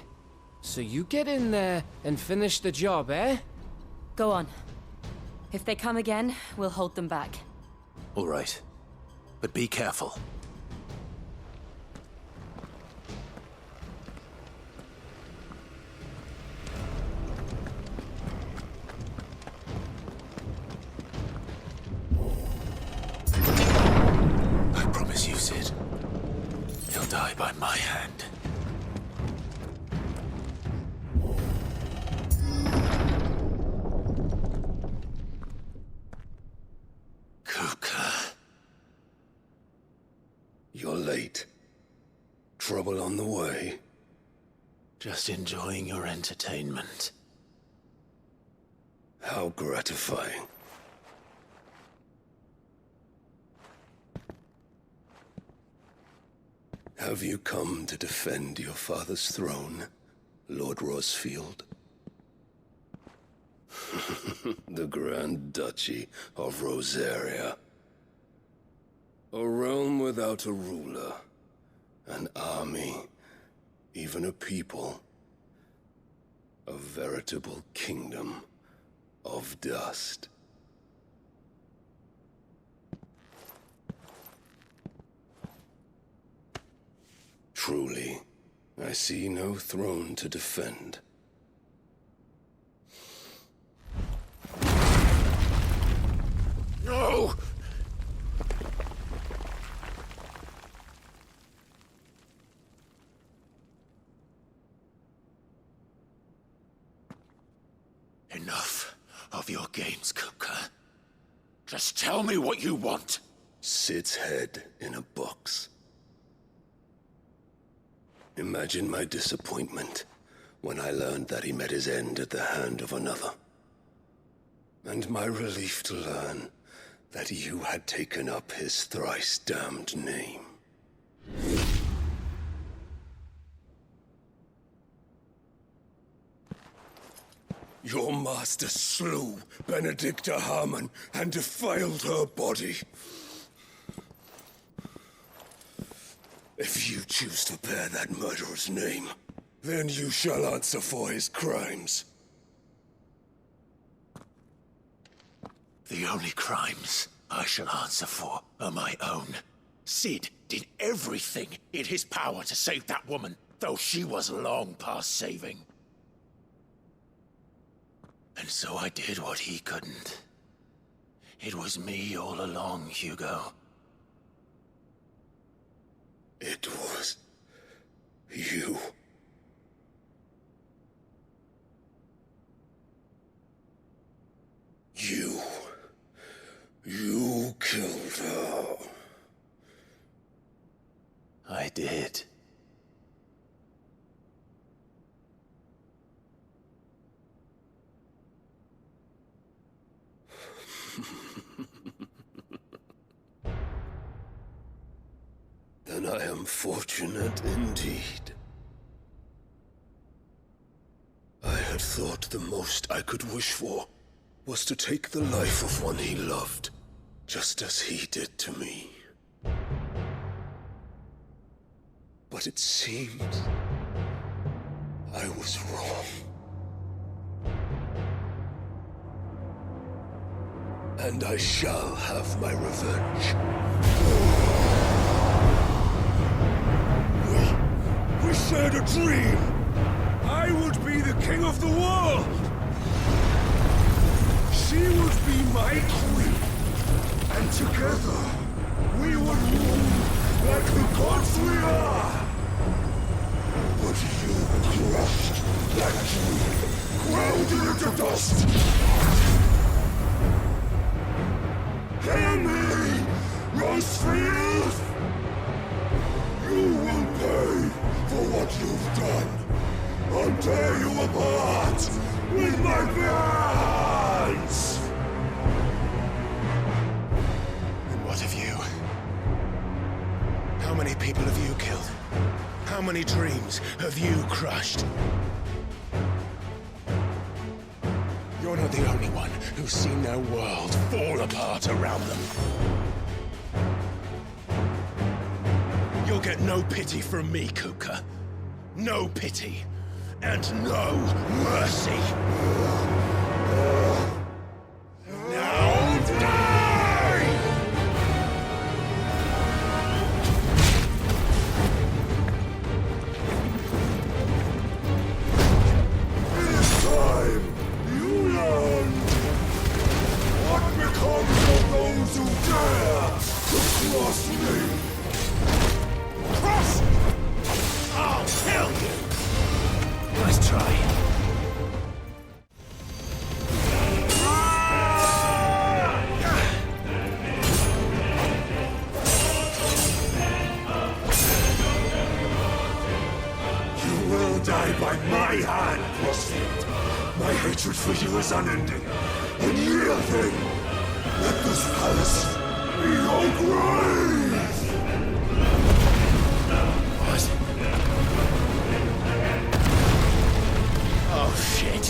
So you get in there and finish the job, eh?
Go on. If they come again, we'll hold them back.
All right. But be careful. I promise you, Sid. He'll die by my hand. Kupka.
You're late. Trouble on the way.
Just enjoying your entertainment.
How gratifying. Have you come to defend your father's throne, Lord Rosfield? The Grand Duchy of Rosaria. A realm without a ruler, an army, even a people. A veritable kingdom of dust. Truly, I see no throne to defend.
No! Enough of your games, Kupka. Just tell me what you want.
Sid's head in a box. Imagine my disappointment when I learned that he met his end at the hand of another. And my relief to learn that you had taken up his thrice damned name. Your master slew Benedicta Harmon and defiled her body. If you choose to bear that murderer's name, then you shall answer for his crimes.
The only crimes I shall answer for are my own. Sid did everything in his power to save that woman, though she was long past saving. And so I did what he couldn't. It was me all along, Hugo.
It was you. You killed her.
I did.
Then I am fortunate indeed. I had thought the most I could wish for was to take the life of one he loved, just as he did to me. But it seems I was wrong. And I shall have my revenge.
We shared a dream! I would be the king of the world! She would be my queen! And together, we would rule like the gods we are!
But you crushed that dream, ground it into dust! Hear me, Rosefield! You will pay for what you've done. I'll tear you apart with my hands!
And what of you? How many people have you killed? How many dreams have you crushed? You're not the only one who's seen their world fall apart around them. You'll get no pity from me, Kuka. No pity. And no mercy. Now die!
It is time you learn what becomes of those who dare to cross me.
Cross! I'll kill you! Nice try.
You will die by my hand, Crossfield. My hatred for you is unending. And yield thing, let this palace be your grave!
What? Oh, shit.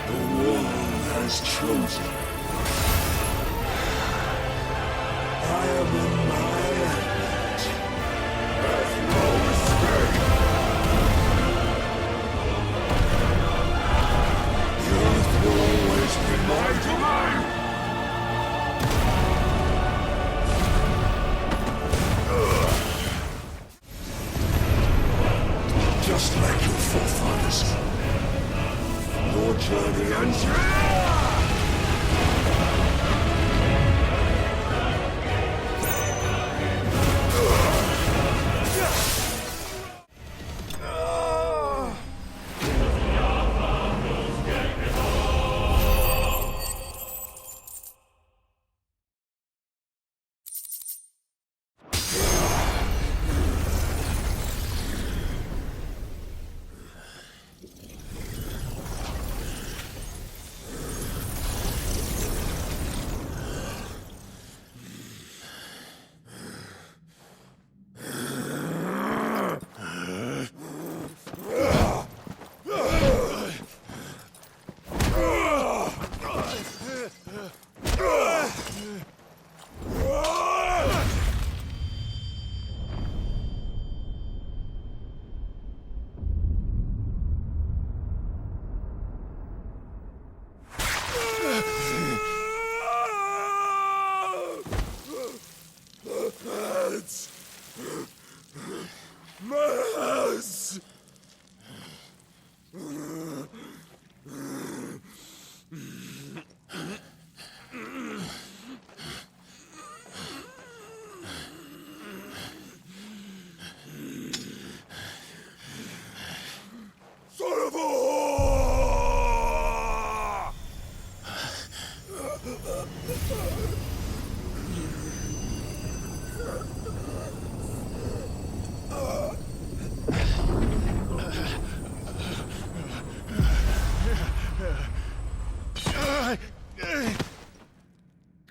The world has chosen.
my domain! Just like your forefathers. Your journey ends here!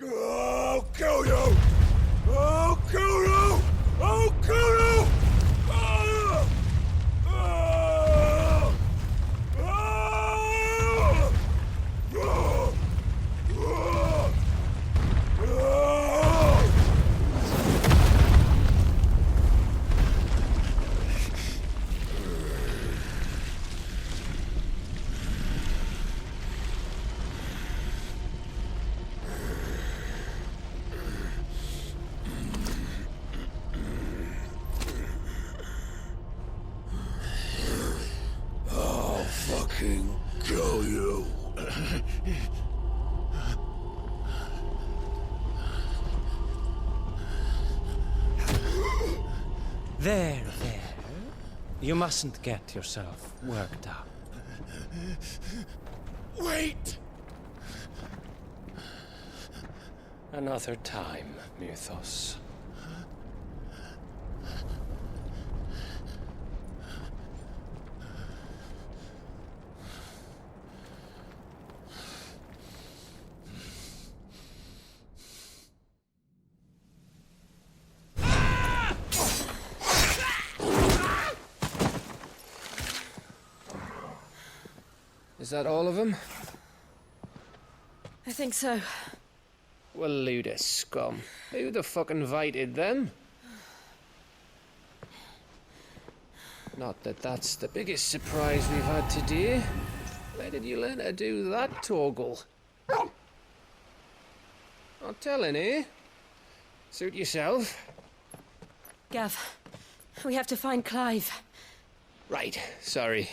I'll kill you! I'll kill you! I'll kill you! Kill you.
There. You mustn't get yourself worked up.
Wait!
Another time, Mythos. Is that all of them?
I think so.
Well, load of scum. Who the fuck invited them? Not that that's the biggest surprise we've had today. Where did you learn to do that, Torgal? Not telling, eh? Suit yourself.
Gav, we have to find Clive.
Right, sorry.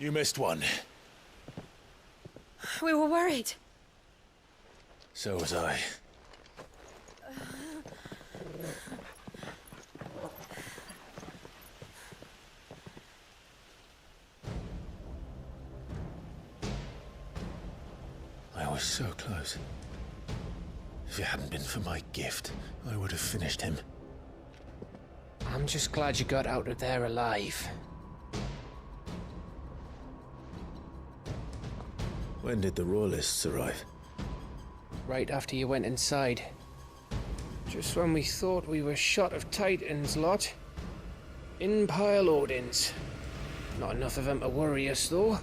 You missed one.
We were worried.
So was I. I was so close. If it hadn't been for my gift, I would have finished him.
I'm just glad you got out of there alive.
When did the Royalists arrive?
Right after you went inside. Just when we thought we were shot of Titans, lot. In pile Odins. Not enough of them to worry us, though.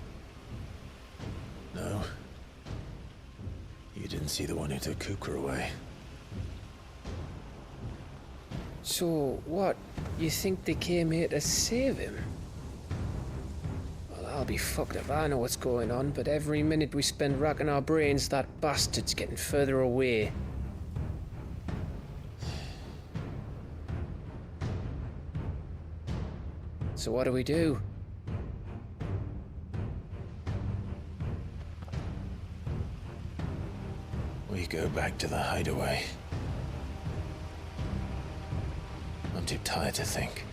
No. You You didn't see the one who took Kupka away.
So, what? You think they came here to save him? Well, I'll be fucked if I know what's going on, but every minute we spend racking our brains, that bastard's getting further away. So what do we do?
We go back to the hideaway. I'm too tired to think.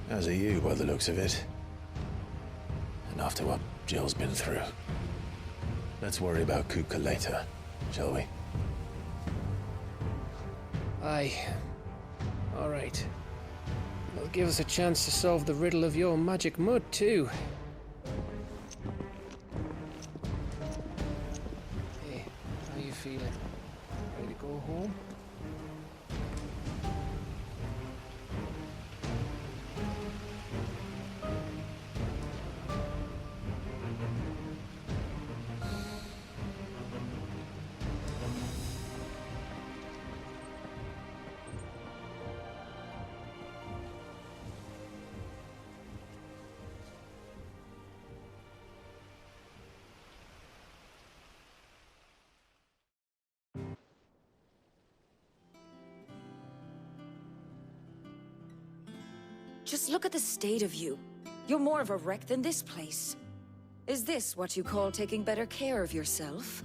As are you, by the looks of it. And after what Jill's been through. Let's worry about Kupka later, shall we?
Aye. All right. It'll give us a chance to solve the riddle of your magic mud, too. Hey, how you feeling? Ready to go home?
Just look at the state of you. You're more of a wreck than this place. Is this what you call taking better care of yourself?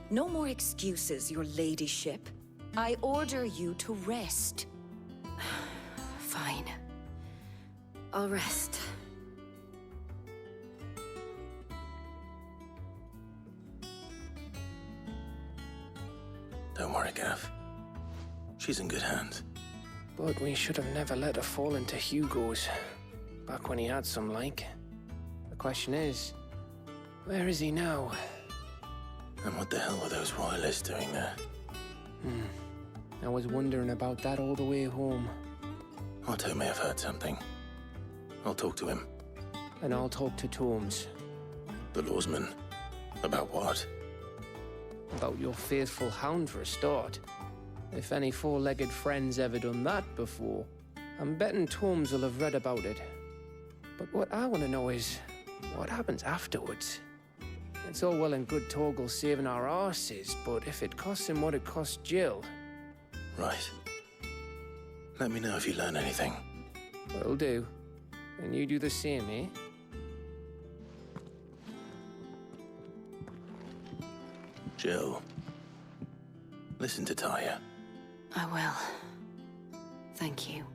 No more excuses, your ladyship. I order you to rest.
Fine. I'll rest.
Don't worry, Gav. She's in good hands.
But we should have never let her fall into Hugo's. Back when he had some like. The question is, where is he now?
And what the hell were those royalists doing there?
I was wondering about that all the way home.
Otto may have heard something. I'll talk to him.
And I'll talk to Tomes.
The lawsman? About what?
About your faithful hound for a start. If any four-legged friend's ever done that before, I'm betting Tomes will have read about it. But what I want to know is, what happens afterwards? It's all well and good Torgal saving our arses, but if it costs him what it cost Jill...
Right. Let me know if you learn anything.
Will do. And you do the same, eh?
Jill. Listen to Taya.
I will. Thank you.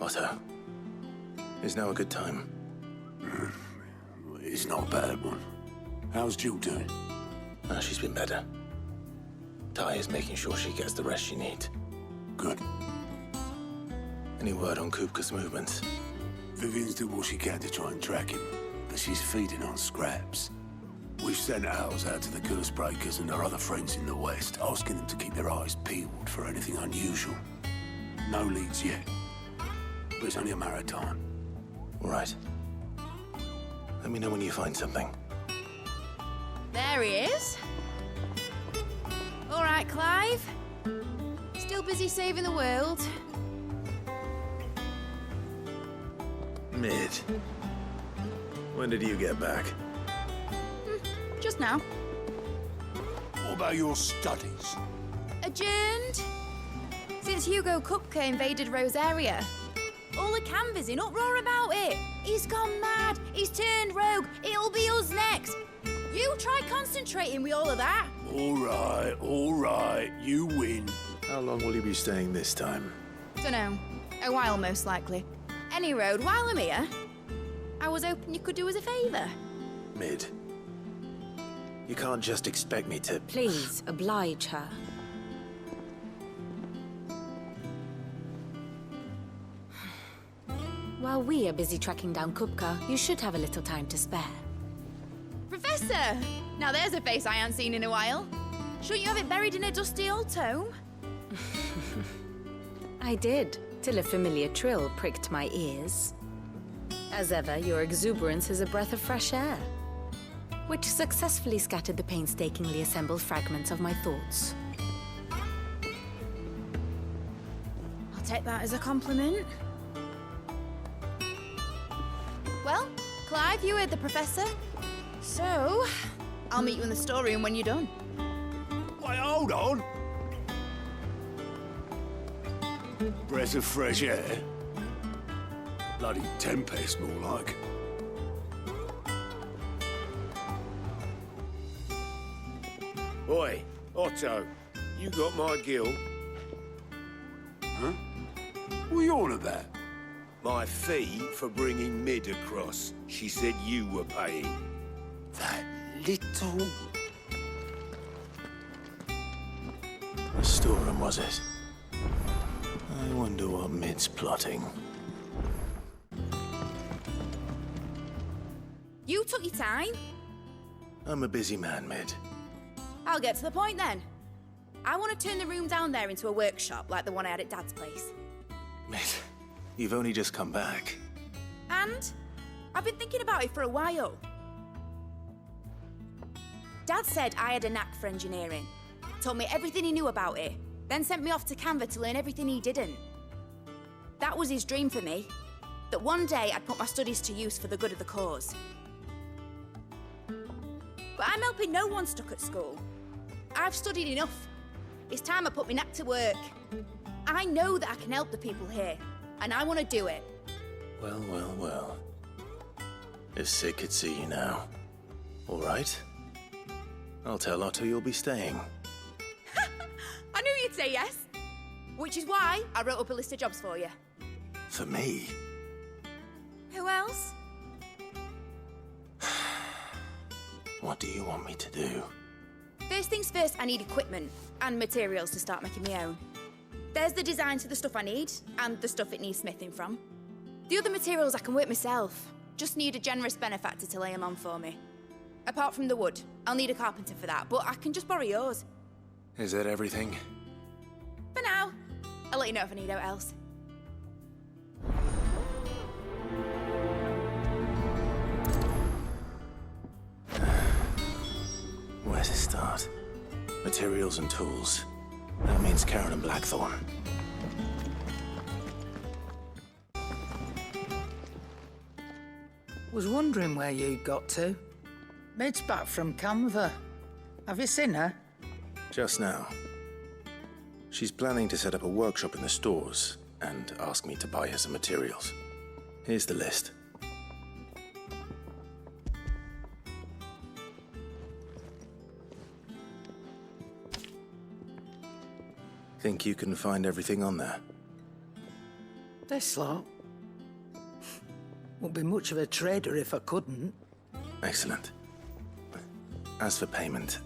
Otto. Is now a good time?
It's not a bad one. How's Jill doing?
She's been better. Taya's making sure she gets the rest she needs.
Good.
Any word on Kupka's movements?
Vivian's doing what she can to try and track him, but she's feeding on scraps. We've sent ours out to the Curse Breakers and our other friends in the West, asking them to keep their eyes peeled for anything unusual. No leads yet, but it's only a matter of time.
All right. Let me know when you find something.
There he is. All right, Clive. Still busy saving the world.
Mid. When did you get back?
Just now.
What about your studies?
Adjourned. Since Hugo Kupka invaded Rosaria. All the canvass in uproar about it. He's gone mad. He's turned rogue. It'll be us next. You try concentrating with all of that.
All right. You win.
How long will you be staying this time?
Dunno. A while, most likely. Any road, while I'm here, I was hoping you could do us a favour.
Mid. You can't just expect me to...
Please, oblige her. While we are busy tracking down Kupka, you should have a little time to spare.
Professor! Now there's a face I haven't seen in a while. Shouldn't you have it buried in a dusty old tome?
I did, till a familiar trill pricked my ears. As ever, your exuberance is a breath of fresh air, which successfully scattered the painstakingly assembled fragments of my thoughts.
I'll take that as a compliment. Well, Clive, you heard the Professor. So, I'll meet you in the storeroom when you're done.
Wait, hold on! Breath of fresh air? Bloody tempest, more like.
Oi, Otto, you got my gill?
Huh? What are you on about?
My fee for bringing Mid across. She said you were paying.
That little...
The storeroom, was it? I wonder what Mid's plotting.
You took your time.
I'm a busy man, Mid.
I'll get to the point then. I want to turn the room down there into a workshop like the one I had at Dad's place.
Mid, you've only just come back.
And I've been thinking about it for a while. Dad said I had a knack for engineering. Told me everything he knew about it, then sent me off to Canva to learn everything he didn't. That was his dream for me, that one day I'd put my studies to use for the good of the cause. But I'm helping no one stuck at school. I've studied enough. It's time I put my knack to work. I know that I can help the people here, and I want to do it.
Well, well, well. If Sid could see you now. All right. I'll tell Otto you'll be staying.
I knew you'd say yes. Which is why I wrote up a list of jobs for you.
For me?
Who else?
What do you want me to do?
First things first, I need equipment and materials to start making my own. There's the designs for the stuff I need, and the stuff it needs smithing from. The other materials I can work myself. Just need a generous benefactor to lay them on for me. Apart from the wood, I'll need a carpenter for that, but I can just borrow yours.
Is that everything?
For now. I'll let you know if I need out else.
Where to start? Materials and tools. That means Karen and Blackthorn.
Was wondering where you got to. Mid's back from Canva. Have you seen her?
Just now. She's planning to set up a workshop in the stores and ask me to buy her some materials. Here's the list. Think you can find everything on there?
This lot? Wouldn't be much of a trader if I couldn't.
Excellent. As for payment...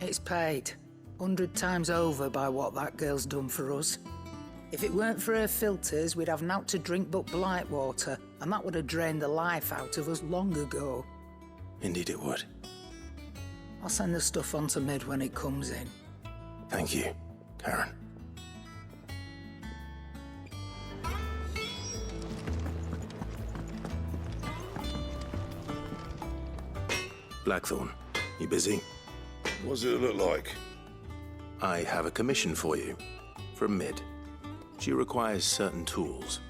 It's paid. 100 times over by what that girl's done for us. If it weren't for her filters, we'd have naught to drink but blight water, and that would have drained the life out of us long ago.
Indeed it would.
I'll send the stuff on to Mid when it comes in.
Thank you, Karen. Blackthorn, you busy?
What does it look like?
I have a commission for you, from Mid. She requires certain tools.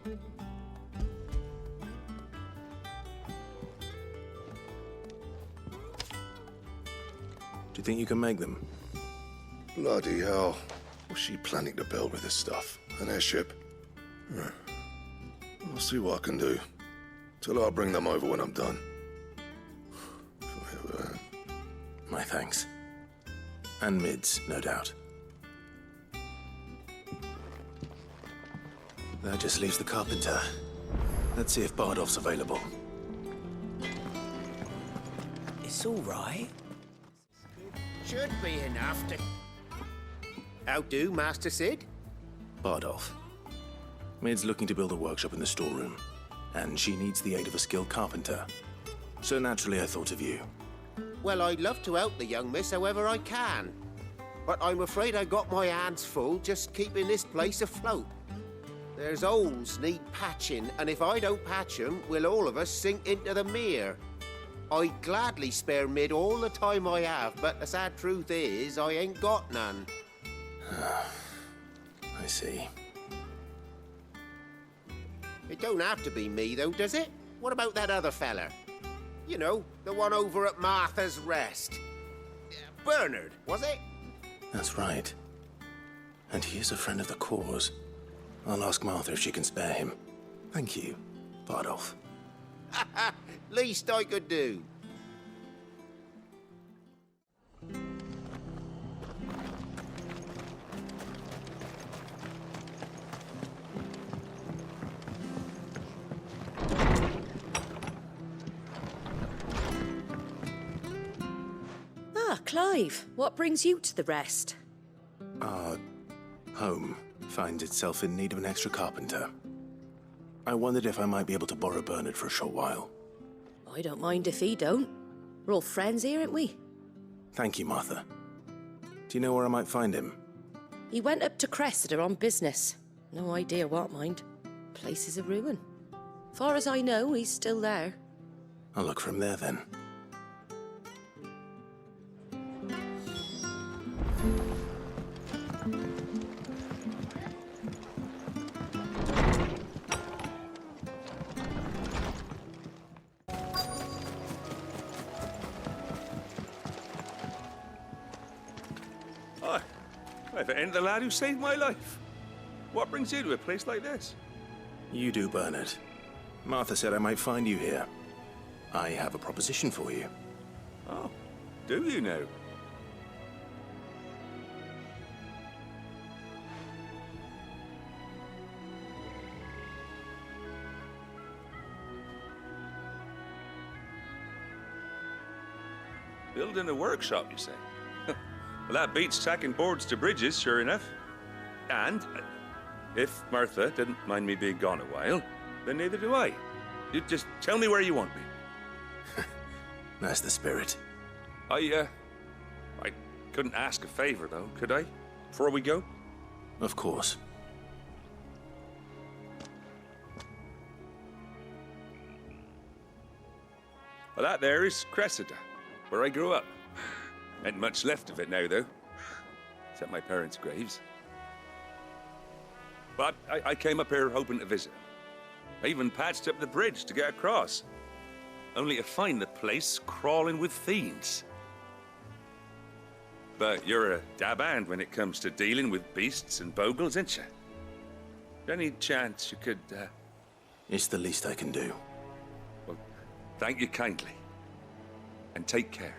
Do you think you can make them?
Bloody hell. What's she planning to build with this stuff? An airship? I'll see what I can do. Till I'll bring them over when I'm done.
My thanks. And Mid's, no doubt. That just leaves the carpenter. Let's see if Bardolph's available.
It's all right.
Should be enough to... How do, Master Sid?
Bardolph.
Mid's looking to build a workshop in the storeroom, and she needs the aid of a skilled carpenter. So naturally I thought of you.
Well, I'd love to help the young miss however I can. But I'm afraid I got my hands full just keeping this place afloat. There's holes need patching, and if I don't patch them, we'll all of us sink into the mere. I'd gladly spare Mid all the time I have, but the sad truth is, I ain't got none.
I see.
It don't have to be me, though, does it? What about that other fella? You know, the one over at Martha's Rest. Bernard, was it?
That's right. And he is a friend of the cause. I'll ask Martha if she can spare him. Thank you, Bardolph.
Least I could do.
Ah, Clive, what brings you to the Rest?
Our home finds itself in need of an extra carpenter. I wondered if I might be able to borrow Bernard for a short while.
I don't mind if he don't. We're all friends here, aren't we?
Thank you, Martha. Do you know where I might find him?
He went up to Cressida on business. No idea what, mind. Place is a ruin. Far as I know, he's still there.
I'll look for him there, then.
If it ain't the lad who saved my life. What brings you to a place like this?
You do, Bernard. Martha said I might find you here. I have a proposition for you.
Oh, do you now? Building a workshop, you say? Well, that beats tacking boards to bridges, sure enough. And if Martha didn't mind me being gone a while, then neither do I. You just tell me where you want me.
That's the spirit.
I couldn't ask a favor, though, could I? Before we go?
Of course.
Well, that there is Cressida, where I grew up. Ain't much left of it now, though. Except my parents' graves. But I came up here hoping to visit. I even patched up the bridge to get across. Only to find the place crawling with fiends. But you're a dab hand when it comes to dealing with beasts and bogles, ain't you? Any chance you could,
It's the least I can do.
Well, thank you kindly. And take care.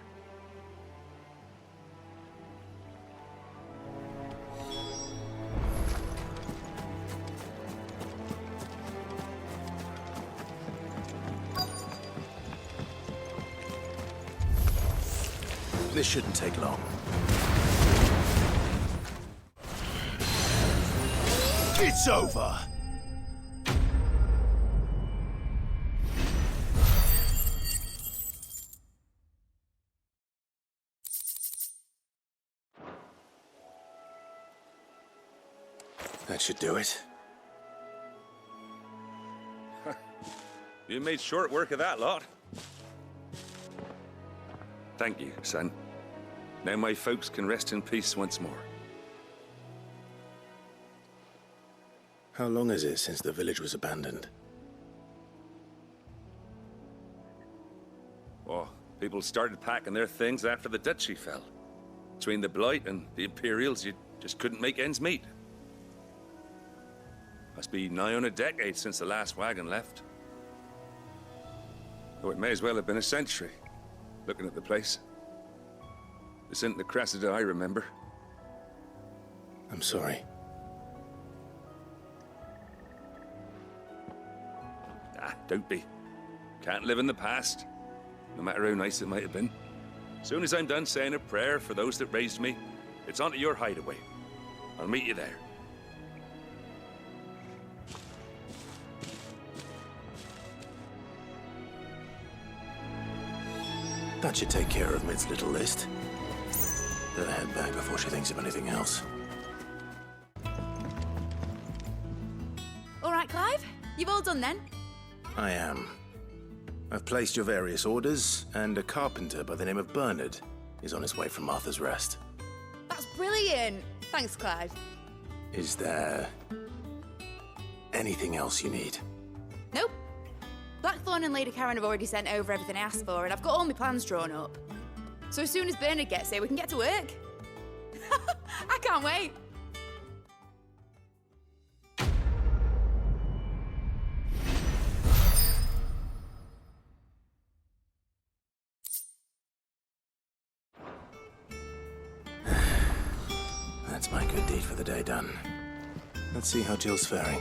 This shouldn't take long.
It's over!
That should do it.
You made short work of that lot. Thank you, son. Now my folks can rest in peace once more.
How long is it since the village was abandoned?
Oh, people started packing their things after the duchy fell. Between the Blight and the Imperials, you just couldn't make ends meet. Must be nigh on a decade since the last wagon left. Though it may as well have been a century, looking at the place. This isn't the Cressida I remember.
I'm sorry.
Ah, don't be. Can't live in the past, no matter how nice it might have been. As soon as I'm done saying a prayer for those that raised me, it's on to your hideaway. I'll meet you there.
That should take care of Mid's little list. Better head back before she thinks of anything else.
All right, Clive. You've all done then?
I am. I've placed your various orders, and a carpenter by the name of Bernard is on his way from Arthur's Rest.
That's brilliant. Thanks, Clive.
Is there anything else you need?
Nope. Blackthorn and Lady Karen have already sent over everything I asked for, and I've got all my plans drawn up. So as soon as Bernard gets here, we can get to work. I can't wait.
That's my good deed for the day done. Let's see how Jill's faring.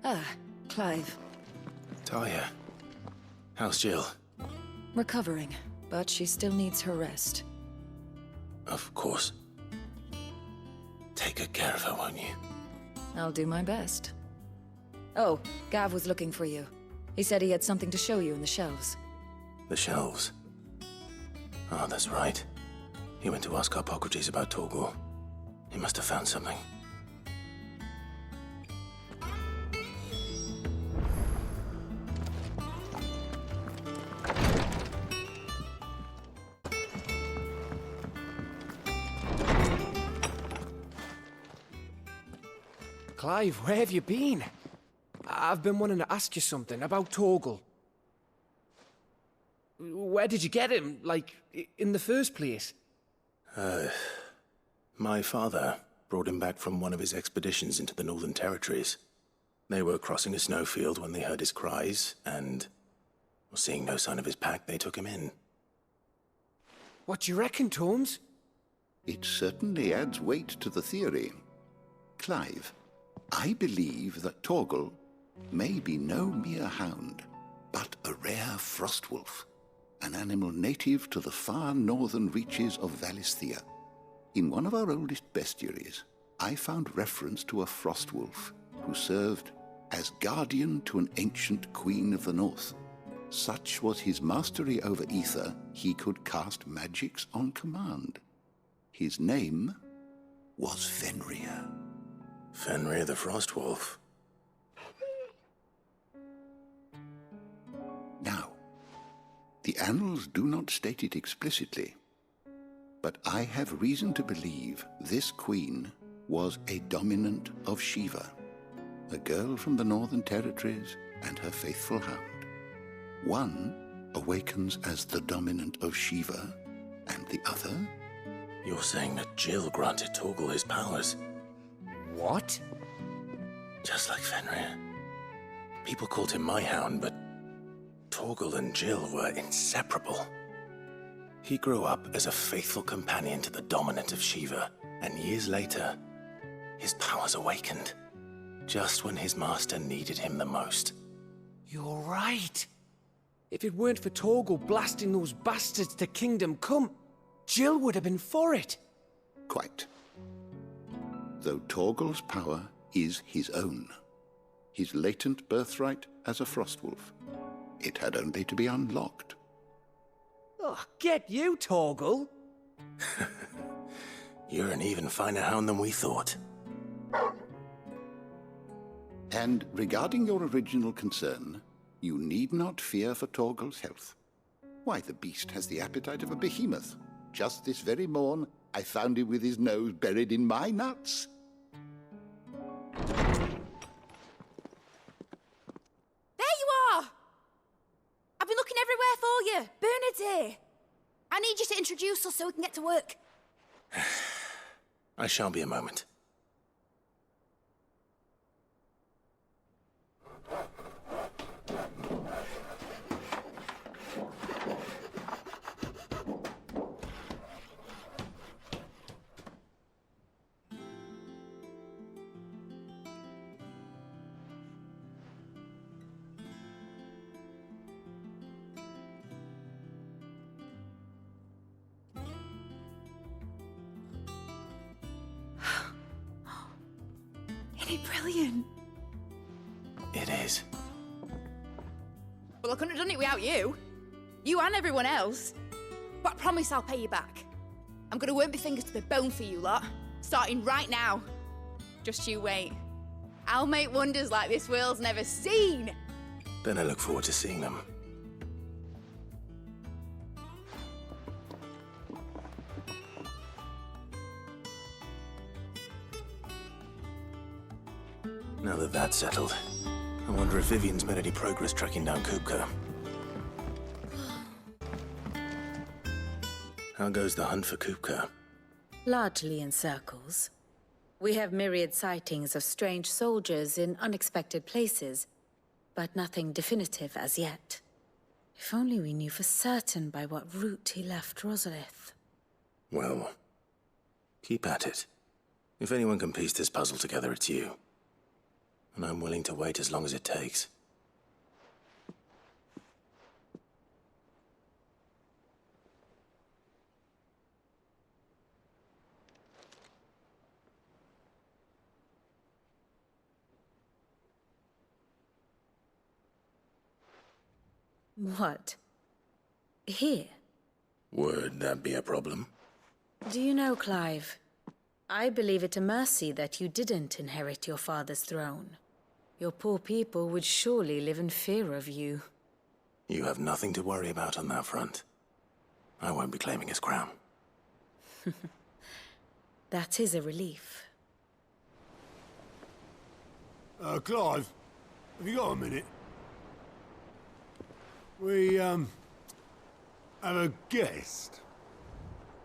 Ah, Clive.
Talia, how's Jill?
Recovering, but she still needs her rest.
Of course. Take good care of her, won't you?
I'll do my best. Oh, Gav was looking for you. He said he had something to show you in the shelves.
The shelves. Oh, that's right. He went to ask Hippocrates about Torgal. He must have found something.
Clive, where have you been? I've been wanting to ask you something about Torgal. Where did you get him, like, in the first place?
My father brought him back from one of his expeditions into the Northern Territories. They were crossing a snowfield when they heard his cries, and seeing no sign of his pack, they took him in.
What do you reckon, Tomes?
It certainly adds weight to the theory. Clive, I believe that Torgal may be no mere hound, but a rare frostwolf, an animal native to the far northern reaches of Valisthea. In one of our oldest bestiaries, I found reference to a frostwolf who served as guardian to an ancient queen of the north. Such was his mastery over ether, he could cast magics on command. His name was Fenrir.
Fenrir the Frostwolf.
Now, the annals do not state it explicitly, but I have reason to believe this queen was a dominant of Shiva, a girl from the Northern Territories and her faithful hound. One awakens as the dominant of Shiva, and the other?
You're saying that Jill granted Torgal his powers?
What?
Just like Fenrir. People called him my hound, but Torgal and Jill were inseparable. He grew up as a faithful companion to the dominant of Shiva, and years later, his powers awakened, just when his master needed him the most.
You're right. If it weren't for Torgal blasting those bastards to Kingdom Come, Jill would have been for it.
Quite. Though Torgal's power is his own, his latent birthright as a frostwolf. It had only to be unlocked.
Oh, get you, Torgal!
You're an even finer hound than we thought.
And regarding your original concern, you need not fear for Torgal's health. Why, the beast has the appetite of a behemoth. Just this very morn, I found him with his nose buried in my nuts.
There you are! I've been looking everywhere for you. Bernard's here. I need you to introduce us so we can get to work.
I shall be a moment.
Isn't it brilliant?
It is.
Well, I couldn't have done it without you. You and everyone else. But I promise I'll pay you back. I'm gonna work my fingers to the bone for you lot, starting right now. Just you wait. I'll make wonders like this world's never seen.
Then I look forward to seeing them. Now that that's settled, I wonder if Vivian's made any progress tracking down Kupka. How goes the hunt for Kupka?
Largely in circles. We have myriad sightings of strange soldiers in unexpected places, but nothing definitive as yet. If only we knew for certain by what route he left Rosalith.
Well, keep at it. If anyone can piece this puzzle together, it's you. And I'm willing to wait as long as it takes.
What? Here?
Would that be a problem?
Do you know, Clive? I believe it a mercy that you didn't inherit your father's throne. Your poor people would surely live in fear of you.
You have nothing to worry about on that front. I won't be claiming his crown.
That is a relief.
Clive, have you got a minute? We, have a guest.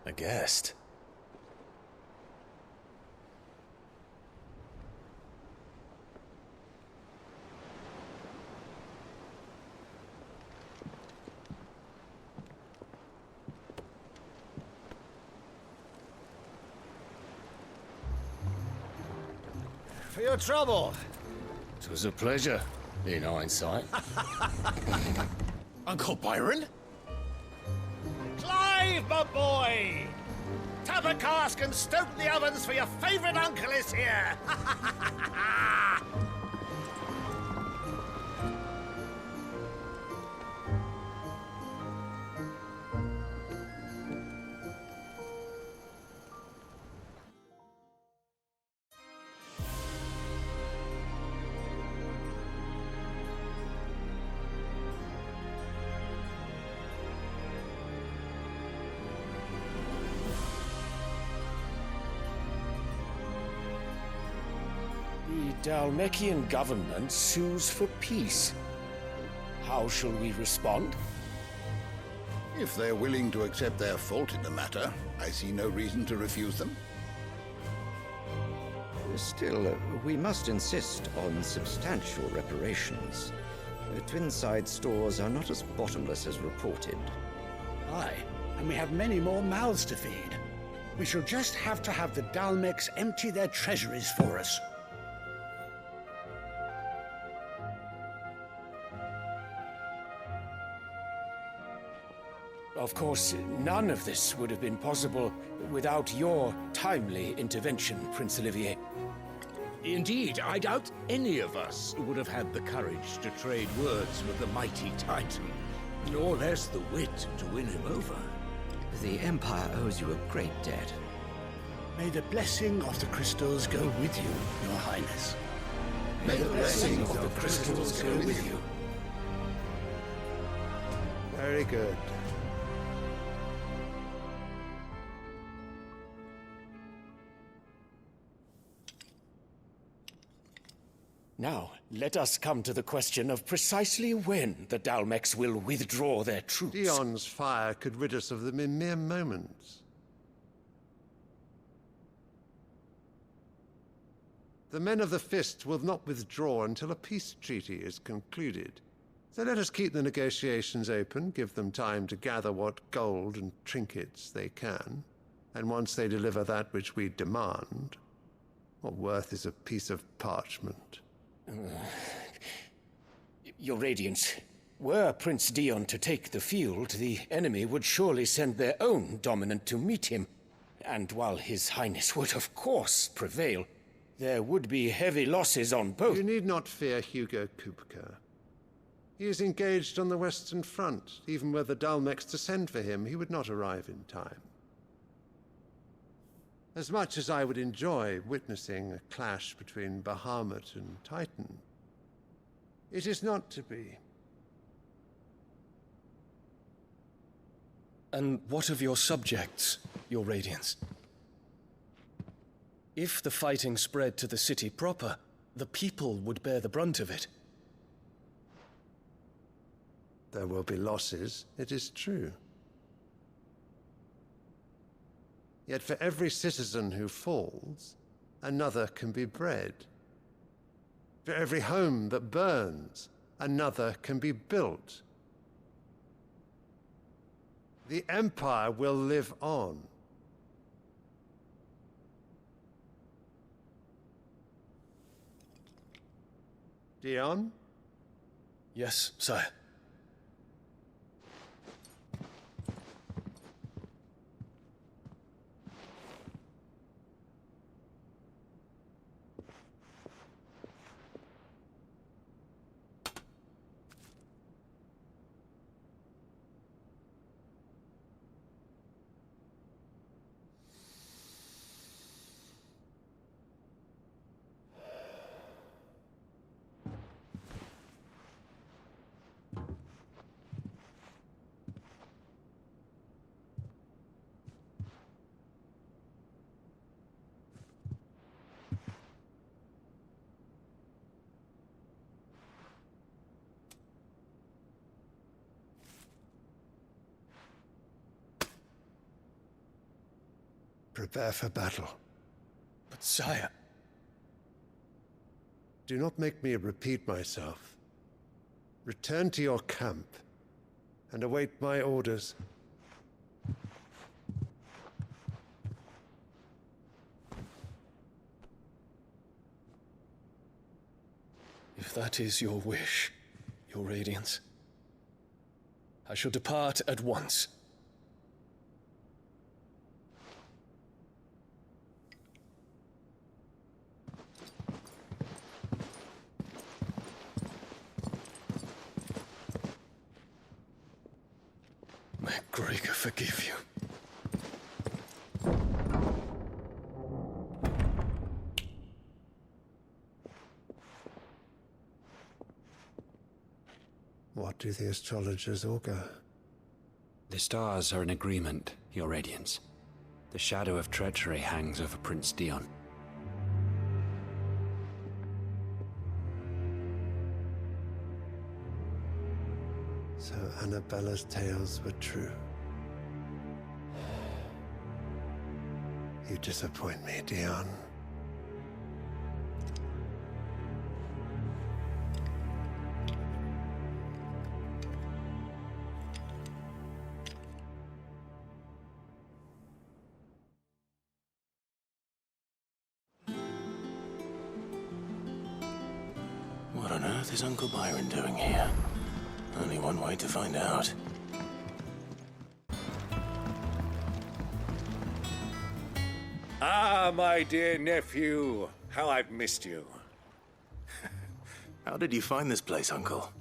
A guest?
For your trouble. It was a pleasure, in hindsight.
Uncle Byron?
Clive, my boy! Tap a cask and stoke the ovens for your favorite uncle is here!
The Dalmekian government sues for peace. How shall we respond?
If they're willing to accept their fault in the matter, I see no reason to refuse them.
Still, we must insist on substantial reparations. Twinside stores are not as bottomless as reported.
Aye, and we have many more mouths to feed. We shall just have to have the Dalmeks empty their treasuries for us. Of course, none of this would have been possible without your timely intervention, Prince Olivier.
Indeed, I doubt any of us would have had the courage to trade words with the mighty Titan, nor less the wit to win him over.
The Empire owes you a great debt.
May the blessing of the crystals go with you, Your Highness.
May the blessing of the crystals go with you.
Very good.
Now, let us come to the question of precisely when the Dalmeks will withdraw their troops.
Dion's fire could rid us of them in mere moments. The men of the Fist will not withdraw until a peace treaty is concluded. So let us keep the negotiations open, give them time to gather what gold and trinkets they can, and once they deliver that which we demand, what worth is a piece of parchment?
Your Radiance, were Prince Dion to take the field, the enemy would surely send their own dominant to meet him. And while His Highness would of course prevail, there would be heavy losses on both.
You need not fear Hugo Kupka. He is engaged on the Western Front. Even were the Dalmex to send for him, he would not arrive in time. As much as I would enjoy witnessing a clash between Bahamut and Titan, it is not to be.
And what of your subjects, your Radiance? If the fighting spread to the city proper, the people would bear the brunt of it.
There will be losses, it is true. Yet for every citizen who falls, another can be bred. For every home that burns, another can be built. The Empire will live on. Dion?
Yes, sire.
Prepare for battle.
But sire...
Do not make me repeat myself. Return to your camp and await my orders.
If that is your wish, your Radiance, I shall depart at once. May Gregor forgive you.
What do the astrologers augur?
The stars are in agreement, Your Radiance. The shadow of treachery hangs over Prince Dion.
So Annabella's tales were true. You disappoint me, Dion.
What on earth is Uncle Byron doing here? Only one way to find out.
Ah, my dear nephew. How I've missed you.
How did you find this place, Uncle?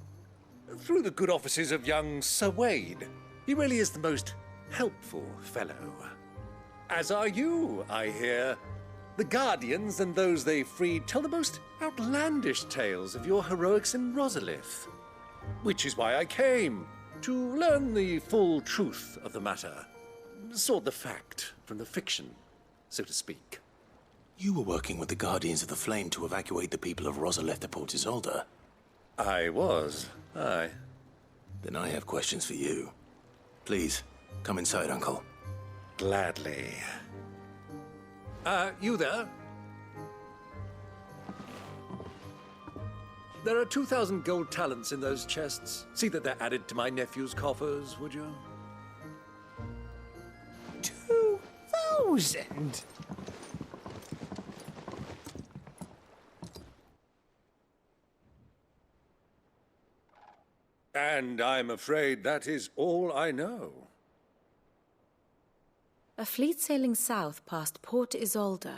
Through the good offices of young Sir Wade. He really is the most helpful fellow. As are you, I hear. The Guardians and those they freed tell the most outlandish tales of your heroics in Rosalith. Which is why I came, to learn the full truth of the matter. Sort the fact from the fiction, so to speak.
You were working with the Guardians of the Flame to evacuate the people of Rosalith to Port Isolde.
I was, aye.
Then I have questions for you. Please, come inside, Uncle.
Gladly. You there? There are 2,000 gold talents in those chests. See that they're added to my nephew's coffers, would you?
2,000?
And I'm afraid that is all I know.
A fleet sailing south past Port Isolde.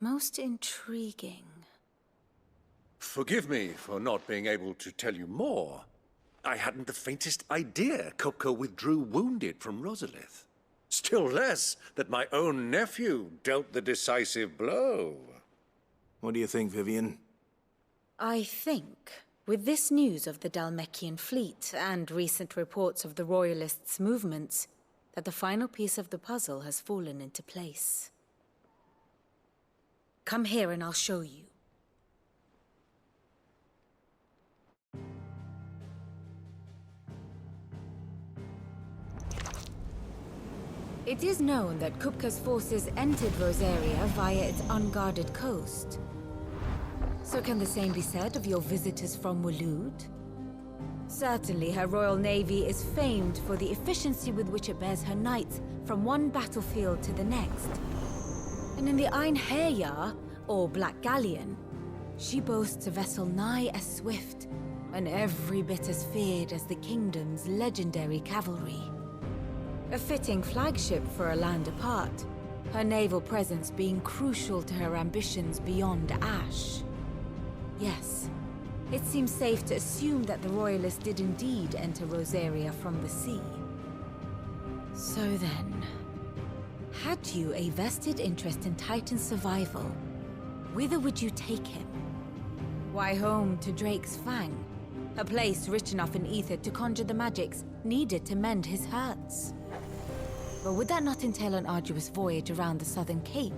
Most intriguing.
Forgive me for not being able to tell you more. I hadn't the faintest idea Kupka withdrew wounded from Rosalith. Still less that my own nephew dealt the decisive blow.
What do you think, Vivian?
I think, with this news of the Dalmekian fleet and recent reports of the Royalists' movements, that the final piece of the puzzle has fallen into place. Come here and I'll show you. It is known that Kupka's forces entered Rosaria via its unguarded coast. So can the same be said of your visitors from Waloed? Certainly her Royal Navy is famed for the efficiency with which it bears her knights from one battlefield to the next. And in the Einherjar, or Black Galleon, she boasts a vessel nigh as swift and every bit as feared as the kingdom's legendary cavalry. A fitting flagship for a land apart, her naval presence being crucial to her ambitions beyond Ash. Yes, it seems safe to assume that the Royalists did indeed enter Rosaria from the sea. So then, had you a vested interest in Titan's survival, whither would you take him? Why, home to Drake's Fang, a place rich enough in ether to conjure the magics needed to mend his hurts. But would that not entail an arduous voyage around the southern cape?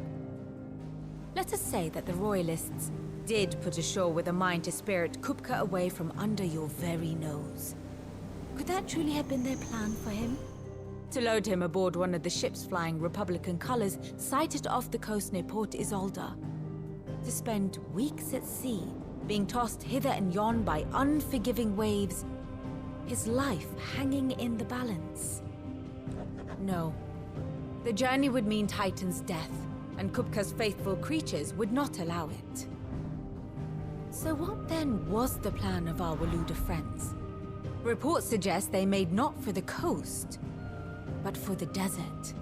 Let us say that the Royalists did put ashore with a mind to spirit Kupka away from under your very nose. Could that truly have been their plan for him? To load him aboard one of the ships flying Republican colors sighted off the coast near Port Isolde? To spend weeks at sea, being tossed hither and yon by unforgiving waves, his life hanging in the balance? No. The journey would mean Titan's death, and Kupka's faithful creatures would not allow it. So what then was the plan of our Waluda friends? Reports suggest they made not for the coast, but for the desert.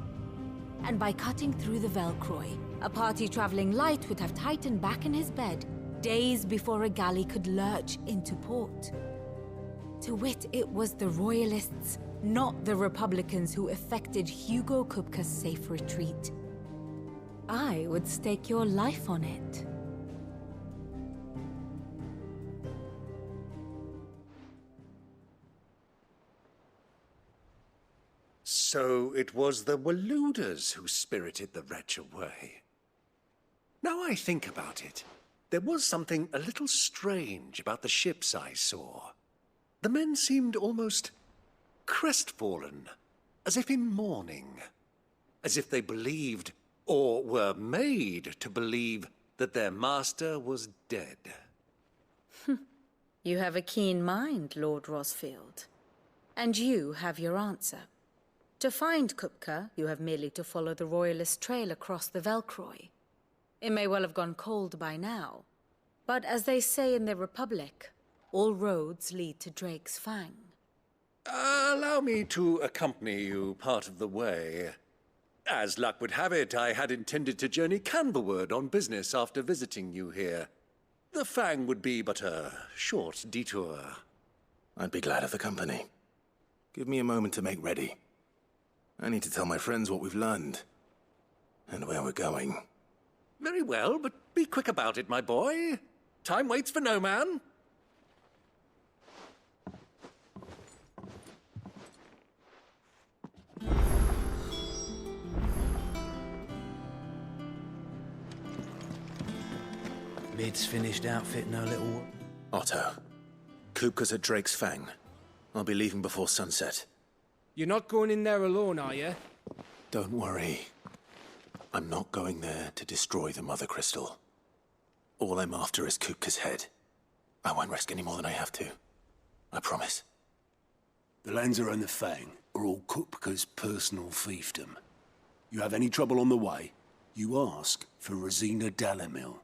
And by cutting through the Velcroy, a party traveling light would have Titan back in his bed days before a galley could lurch into port. To wit, it was the Royalists, not the Republicans, who effected Hugo Kupka's safe retreat. I would stake your life on it.
So it was the Waluders who spirited the wretch away. Now I think about it, there was something a little strange about the ships I saw. The men seemed almost crestfallen, as if in mourning, as if they believed, or were made to believe, that their master was dead.
You have a keen mind, Lord Rosfield. And you have your answer. To find Kupka, you have merely to follow the Royalist trail across the Velcroy. It may well have gone cold by now, but as they say in the Republic, all roads lead to Drake's Fang.
Allow me to accompany you part of the way. As luck would have it, I had intended to journey Canverward on business after visiting you here. The Fang would be but a short detour.
I'd be glad of the company. Give me a moment to make ready. I need to tell my friends what we've learned, and where we're going.
Very well, but be quick about it, my boy. Time waits for no man.
Mid's finished outfitting her little...
Otto, Kupka's at Drake's Fang. I'll be leaving before sunset.
You're not going in there alone, are you?
Don't worry. I'm not going there to destroy the Mother Crystal. All I'm after is Kupka's head. I won't risk any more than I have to. I promise.
The lands around the Fang are all Kupka's personal fiefdom. You have any trouble on the way, you ask for Rosina Dalamil.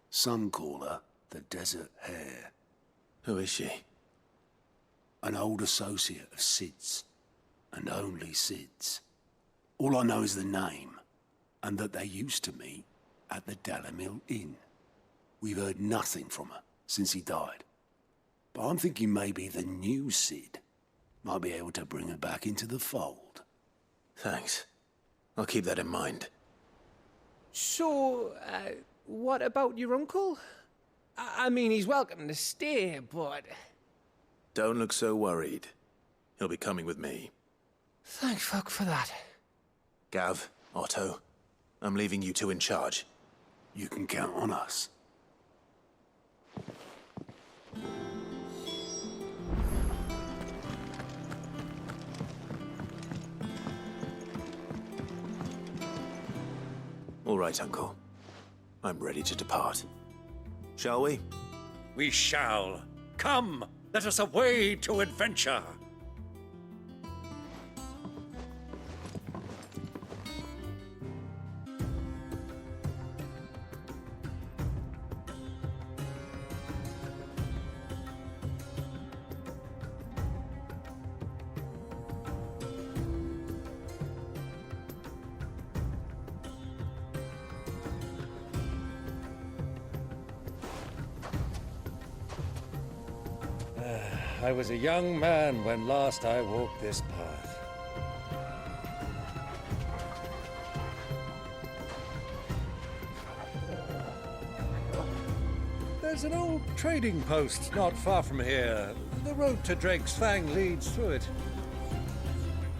Some call her the Desert Hare.
Who is she?
An old associate of Sid's, and only Sid's. All I know is the name, and that they used to meet at the Dalamil Inn. We've heard nothing from her since he died. But I'm thinking maybe the new Sid might be able to bring her back into the fold.
Thanks. I'll keep that in mind.
So, what about your uncle? I mean, he's welcome to stay, but...
Don't look so worried. He'll be coming with me.
Thank fuck for that.
Gav, Otto, I'm leaving you two in charge.
You can count on us.
All right, Uncle. I'm ready to depart. Shall we?
We shall. Come, let us away to adventure. I was a young man when last I walked this path. There's an old trading post not far from here. The road to Drake's Fang leads through it.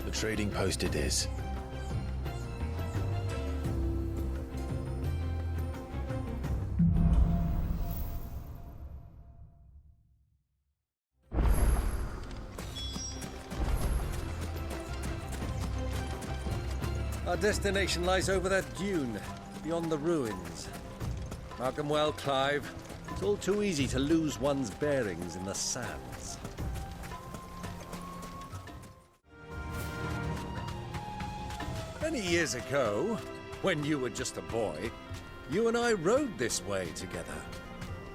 The trading post it is.
Our destination lies over that dune, beyond the ruins. Mark 'em well, Clive. It's all too easy to lose one's bearings in the sands. Many years ago, when you were just a boy, you and I rode this way together,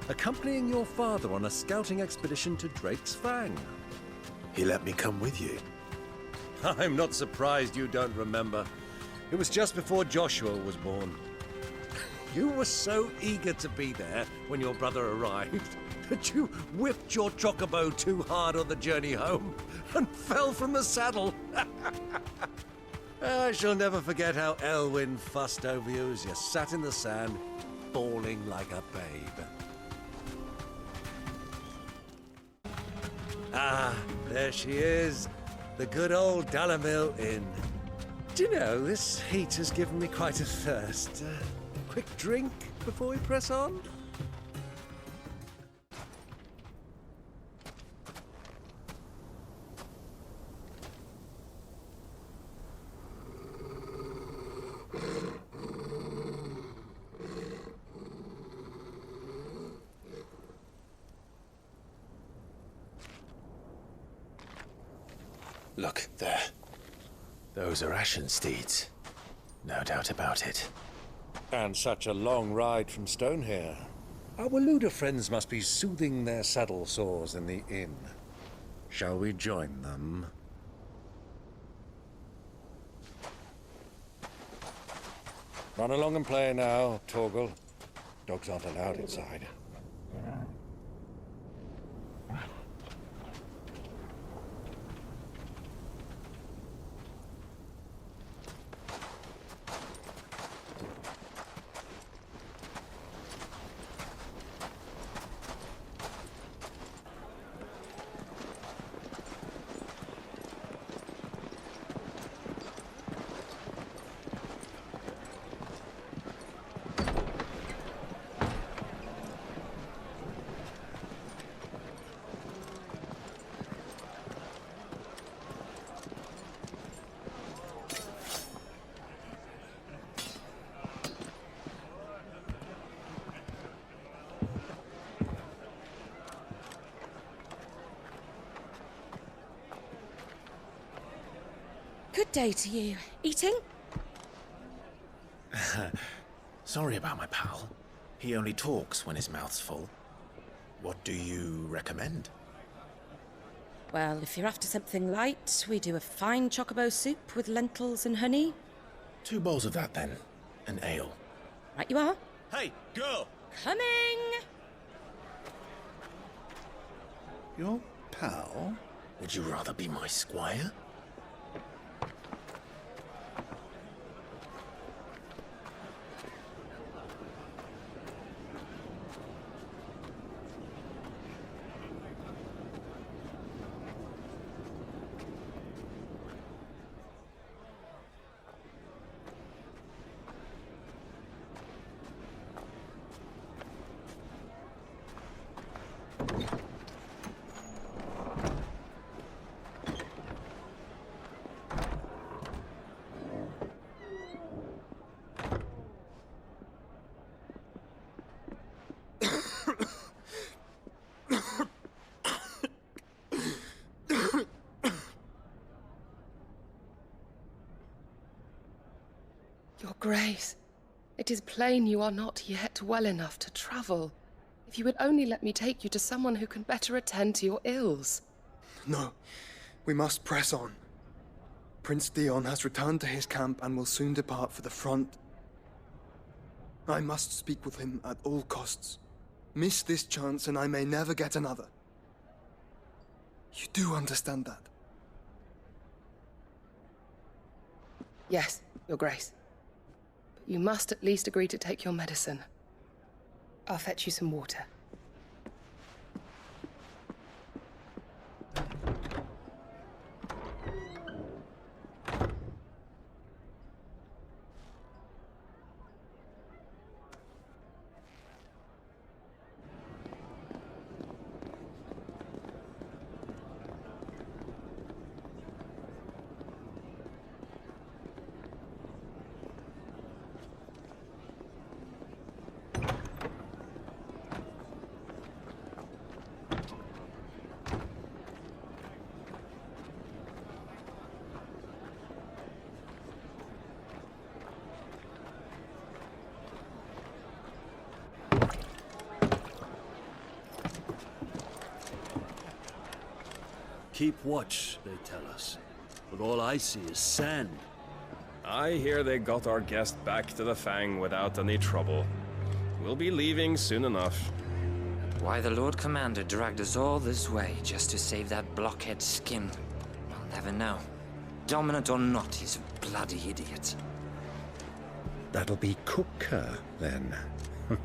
accompanying your father on a scouting expedition to Drake's Fang.
He let me come with you.
I'm not surprised you don't remember. It was just before Joshua was born. You were so eager to be there when your brother arrived that you whipped your chocobo too hard on the journey home and fell from the saddle. I shall never forget how Elwyn fussed over you as you sat in the sand, bawling like a babe. Ah, there she is, the good old Dalamil Inn. Do you know, this heat has given me quite a thirst. Quick drink before we press on?
Look, there. Those are ashen steeds. No doubt about it.
And such a long ride from Stonehair. Our Waluda friends must be soothing their saddle sores in the inn. Shall we join them? Run along and play now, Torgal. Dogs aren't allowed inside.
Good day to you. Eating?
Sorry about my pal. He only talks when his mouth's full. What do you recommend?
Well, if you're after something light, we do a fine chocobo soup with lentils and honey.
2 bowls of that, then. An ale.
Right you are.
Hey, girl!
Coming!
Your pal? Would you rather be my squire?
Your Grace, it is plain you are not yet well enough to travel. If you would only let me take you to someone who can better attend to your ills.
No, we must press on. Prince Dion has returned to his camp and will soon depart for the front. I must speak with him at all costs. Miss this chance and I may never get another. You do understand that?
Yes, Your Grace. But you must at least agree to take your medicine. I'll fetch you some water.
Keep watch, they tell us. But all I see is sand.
I hear they got our guest back to the Fang without any trouble. We'll be leaving soon enough.
Why the Lord Commander dragged us all this way just to save that blockhead skin, I'll never know. Dominant or not, he's a bloody idiot.
That'll be Cooker, then.
Well,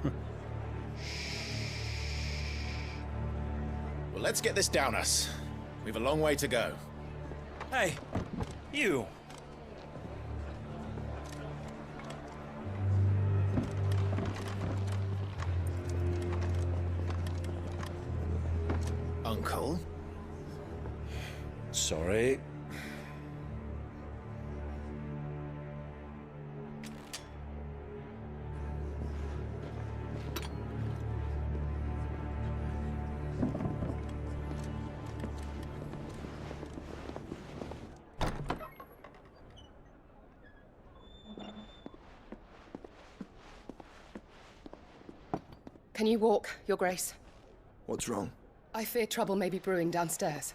let's get this down us. We've a long way to go.
Hey, you!
Uncle?
Sorry.
Can you walk, Your Grace?
What's wrong?
I fear trouble may be brewing downstairs.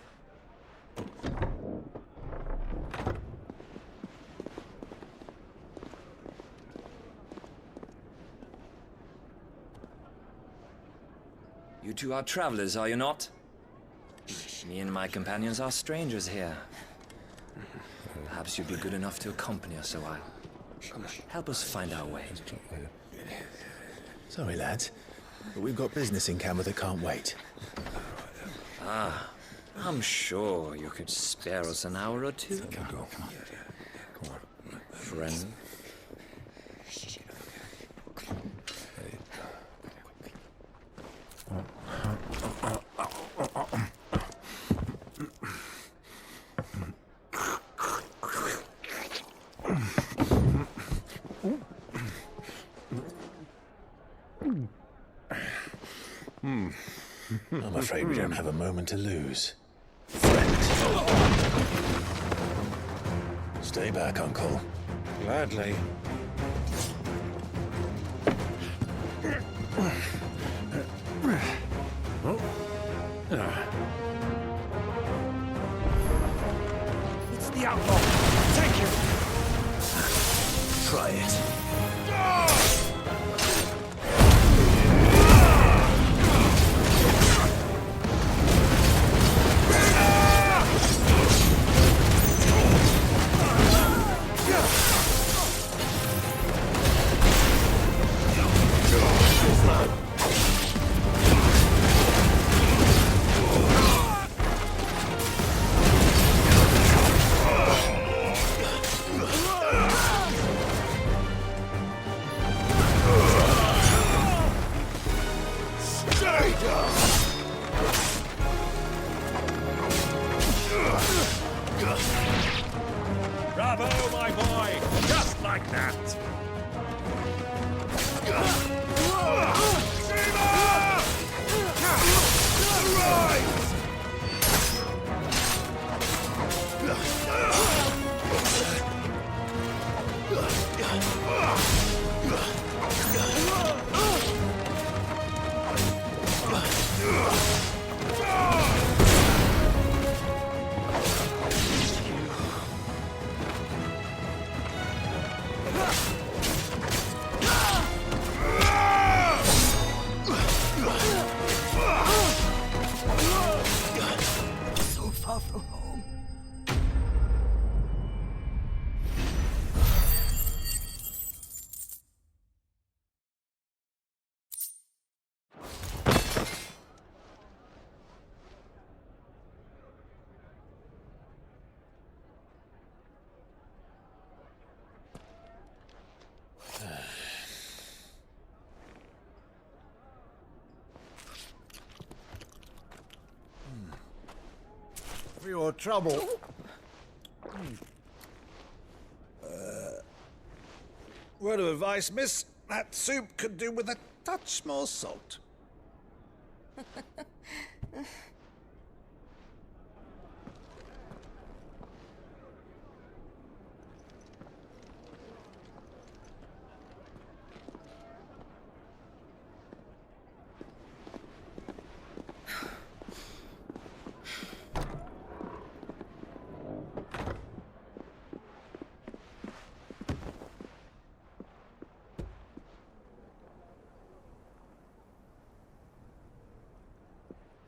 You two are travelers, are you not? Me and my companions are strangers here. Perhaps you'd be good enough to accompany us a while. Help us find our way.
Sorry, lads, but we've got business in camera that can't wait.
Ah, I'm sure you could spare us an hour or two.
Come on.
Friend.
I'm afraid we don't have a moment to lose. Stay back, Uncle.
Gladly.
It's the outlaw! Take him!
Try it.
for your trouble. Word of advice, miss. That soup could do with a touch more salt.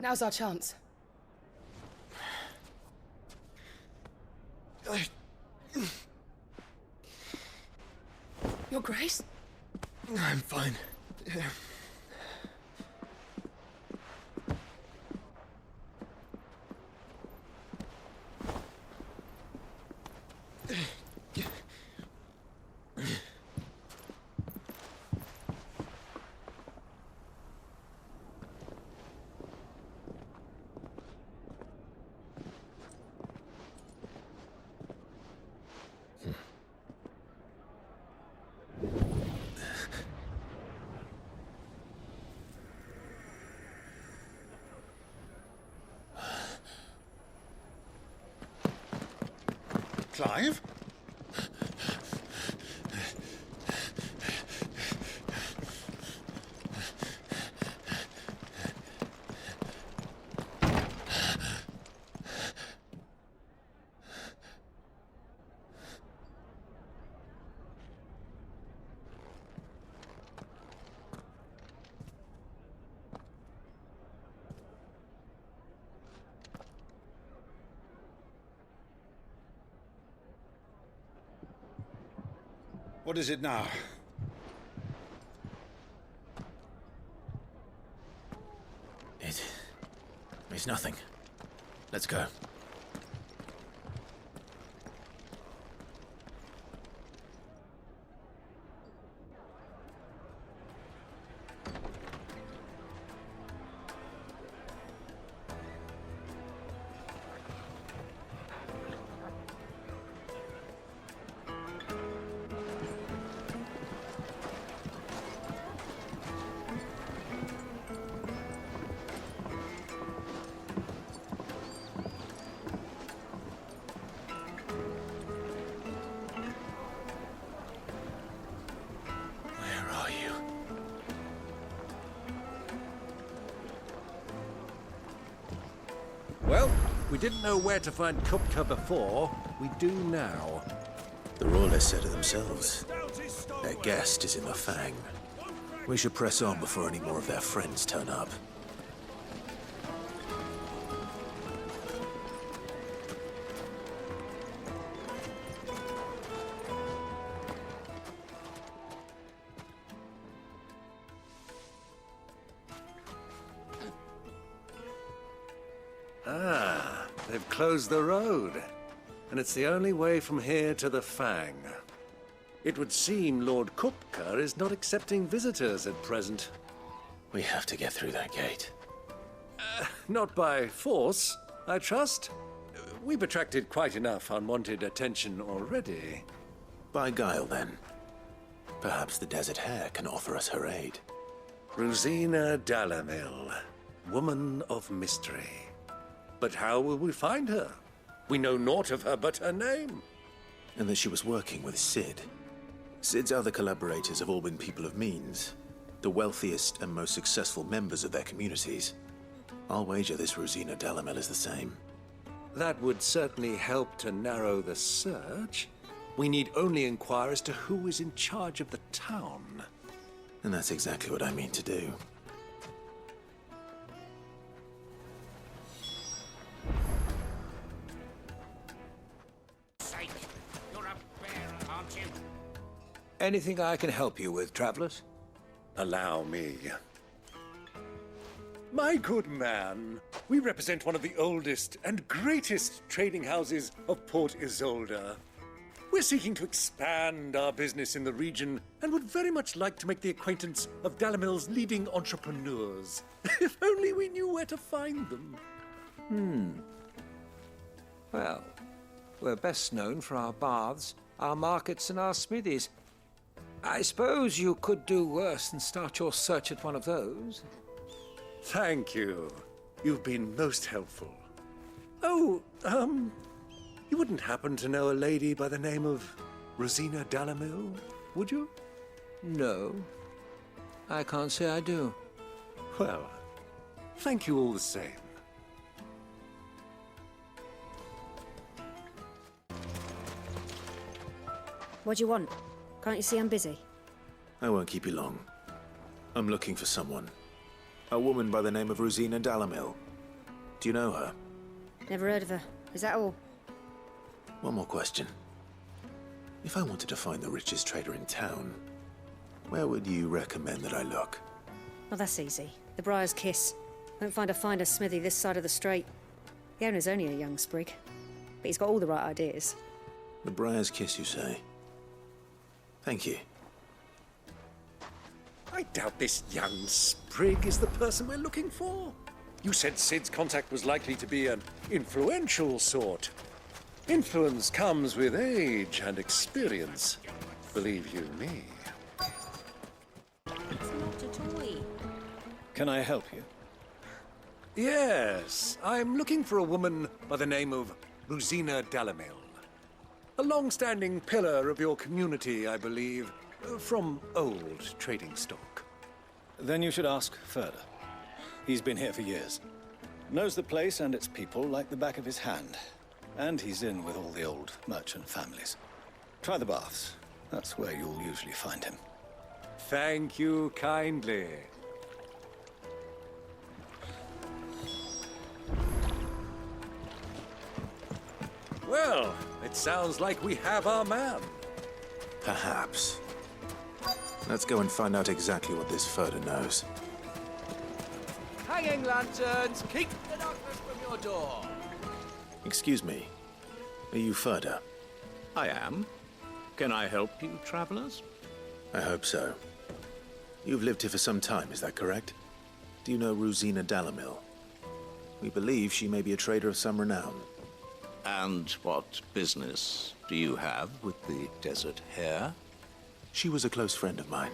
Now's our chance. Your Grace?
I'm fine.
Clive? What is it now?
It's nothing. Let's go.
Well, we didn't know where to find Kupka before. We do now.
The Royalists said it themselves. Their guest is in the Fang. We should press on before any more of their friends turn up.
Ah, they've closed the road. And it's the only way from here to the Fang. It would seem Lord Kupka is not accepting visitors at present.
We have to get through that gate.
Not by force, I trust. We've attracted quite enough unwanted attention already.
By guile, then. Perhaps the Desert Hare can offer us her aid.
Rosina Dalamil, woman of mystery. But how will we find her? We know naught of her but her name.
And that she was working with Sid. Sid's other collaborators have all been people of means, the wealthiest and most successful members of their communities. I'll wager this Rosina Dalamil is the same.
That would certainly help to narrow the search. We need only inquire as to who is in charge of the town.
And that's exactly what I mean to do.
You're a bear, aren't you?
Anything I can help you with, travelers? Allow me. My good man, we represent one of the oldest and greatest trading houses of Port Isolde. We're seeking to expand our business in the region and would very much like to make the acquaintance of Dalamil's leading entrepreneurs. If only we knew where to find them.
Well, we're best known for our baths, our markets, and our smithies. I suppose you could do worse than start your search at one of those.
Thank you. You've been most helpful. Oh, you wouldn't happen to know a lady by the name of Rosina Dalamil, would you?
No, I can't say I do.
Well, thank you all the same.
What do you want? Can't you see I'm busy?
I won't keep you long. I'm looking for someone. A woman by the name of Rosina Dalamil. Do you know her?
Never heard of her. Is that all?
One more question. If I wanted to find the richest trader in town, where would you recommend that I look?
Well, that's easy. The Briar's Kiss. Won't find a finer smithy this side of the strait. The owner's only a young sprig, but he's got all the right ideas.
The Briar's Kiss, you say? Thank you.
I doubt this young sprig is the person we're looking for. You said Sid's contact was likely to be an influential sort. Influence comes with age and experience, believe you me.
It's not a toy.
Can I help you?
Yes, I'm looking for a woman by the name of Rosina Dalamil. A long-standing pillar of your community, I believe, from old trading stock.
Then you should ask further. He's been here for years. Knows the place and its people like the back of his hand. And he's in with all the old merchant families. Try the baths. That's where you'll usually find him.
Thank you kindly. Well, it sounds like we have our man.
Perhaps. Let's go and find out exactly what this Furder knows.
Hanging lanterns, keep the darkness from your door.
Excuse me. Are you Furder?
I am. Can I help you, travelers?
I hope so. You've lived here for some time, is that correct? Do you know Rosina Dalamil? We believe she may be a trader of some renown.
And what business do you have with the desert hare?
She was a close friend of mine.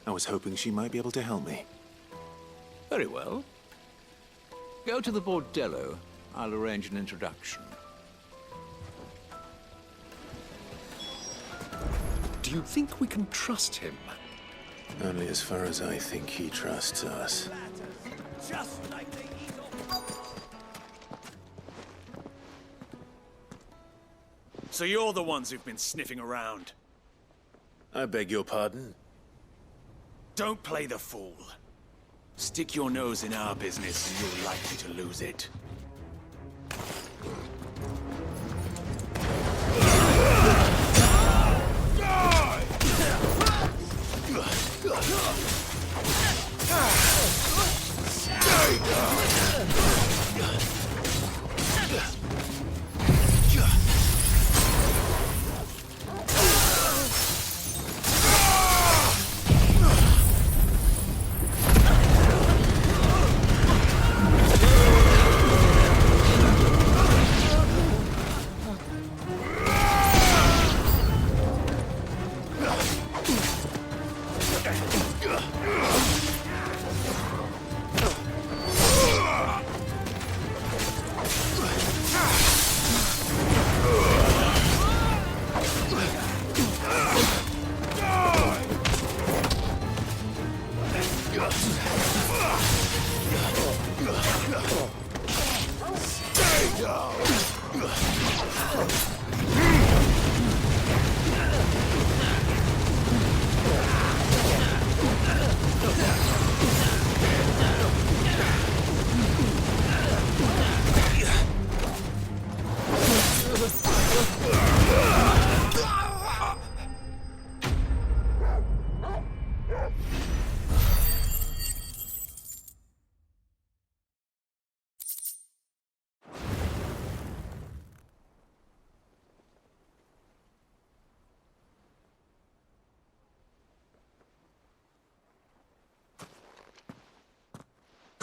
I was hoping she might be able to help me.
Very well. Go to the bordello. I'll arrange an introduction.
Do you think we can trust him?
Only as far as I think he trusts us.
Just like the eagle.
So you're the ones who've been sniffing around.
I beg your pardon?
Don't play the fool. Stick your nose in our business and you're likely to lose it.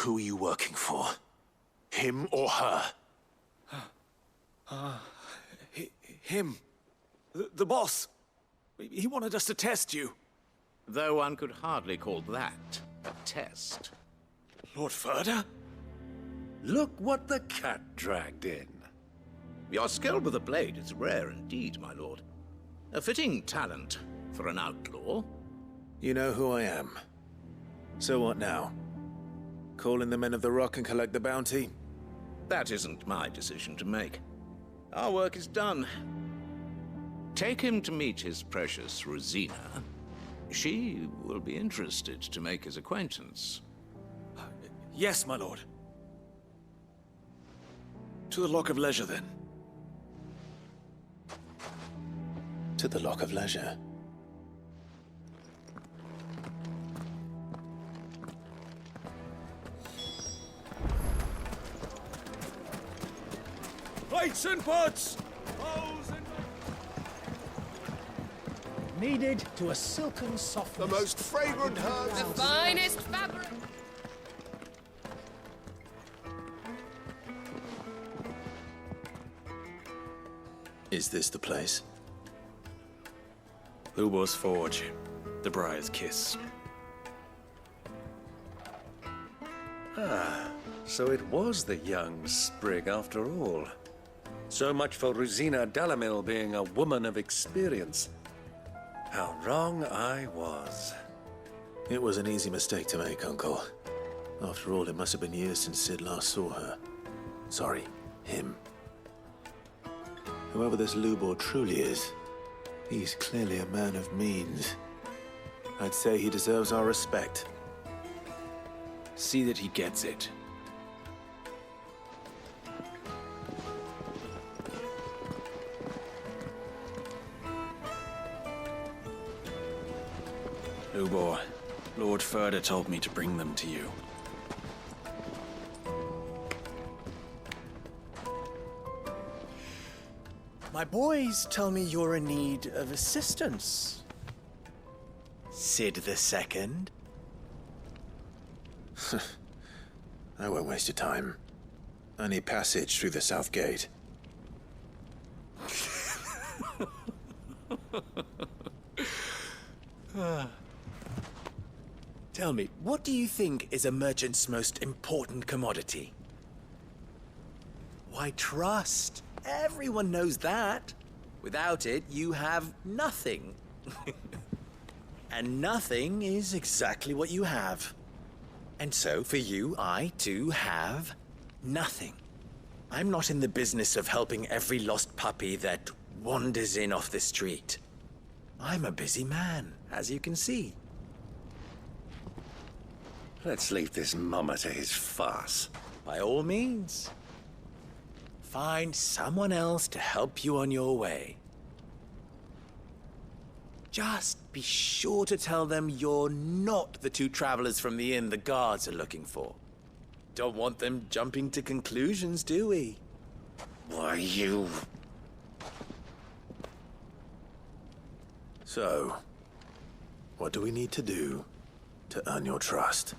Who are you working for? Him or her?
Him. The boss. He wanted us to test you.
Though one could hardly call that a test.
Lord Furder?
Look what the cat dragged in. Your skill with the blade is rare indeed, my lord. A fitting talent for an outlaw.
You know who I am. So what now? Call in the Men of the Rock and collect the bounty?
That isn't my decision to make. Our work is done. Take him to meet his precious Rosina. She will be interested to make his acquaintance.
Yes, my lord. To the Lock of Leisure, then.
To the Lock of Leisure.
Plates and pots!
Kneaded to a silken softness.
The most fragrant herbs.
The finest fabric.
Is this the place?
Lubor's Forge. The Briar's Kiss.
Ah, so it was the young sprig after all. So much for Rosina Dalamil being a woman of experience. How wrong I was.
It was an easy mistake to make, Uncle. After all, it must have been years since Sid last saw her. Sorry, him. Whoever this Lubor truly is, he's clearly a man of means. I'd say he deserves our respect.
See that he gets it. Lubor, Lord Furder told me to bring them to you.
My boys tell me you're in need of assistance. Sid the Second?
I won't waste your time. I need passage through the south gate.
Tell me, what do you think is a merchant's most important commodity? Why, trust. Everyone knows that. Without it, you have nothing. And nothing is exactly what you have. And so, for you, I, too, have nothing. I'm not in the business of helping every lost puppy that wanders in off the street. I'm a busy man, as you can see.
Let's leave this mummer to his farce.
By all means. Find someone else to help you on your way. Just be sure to tell them you're not the two travelers from the inn the guards are looking for. Don't want them jumping to conclusions, do we?
Why, you...
So, what do we need to do to earn your trust?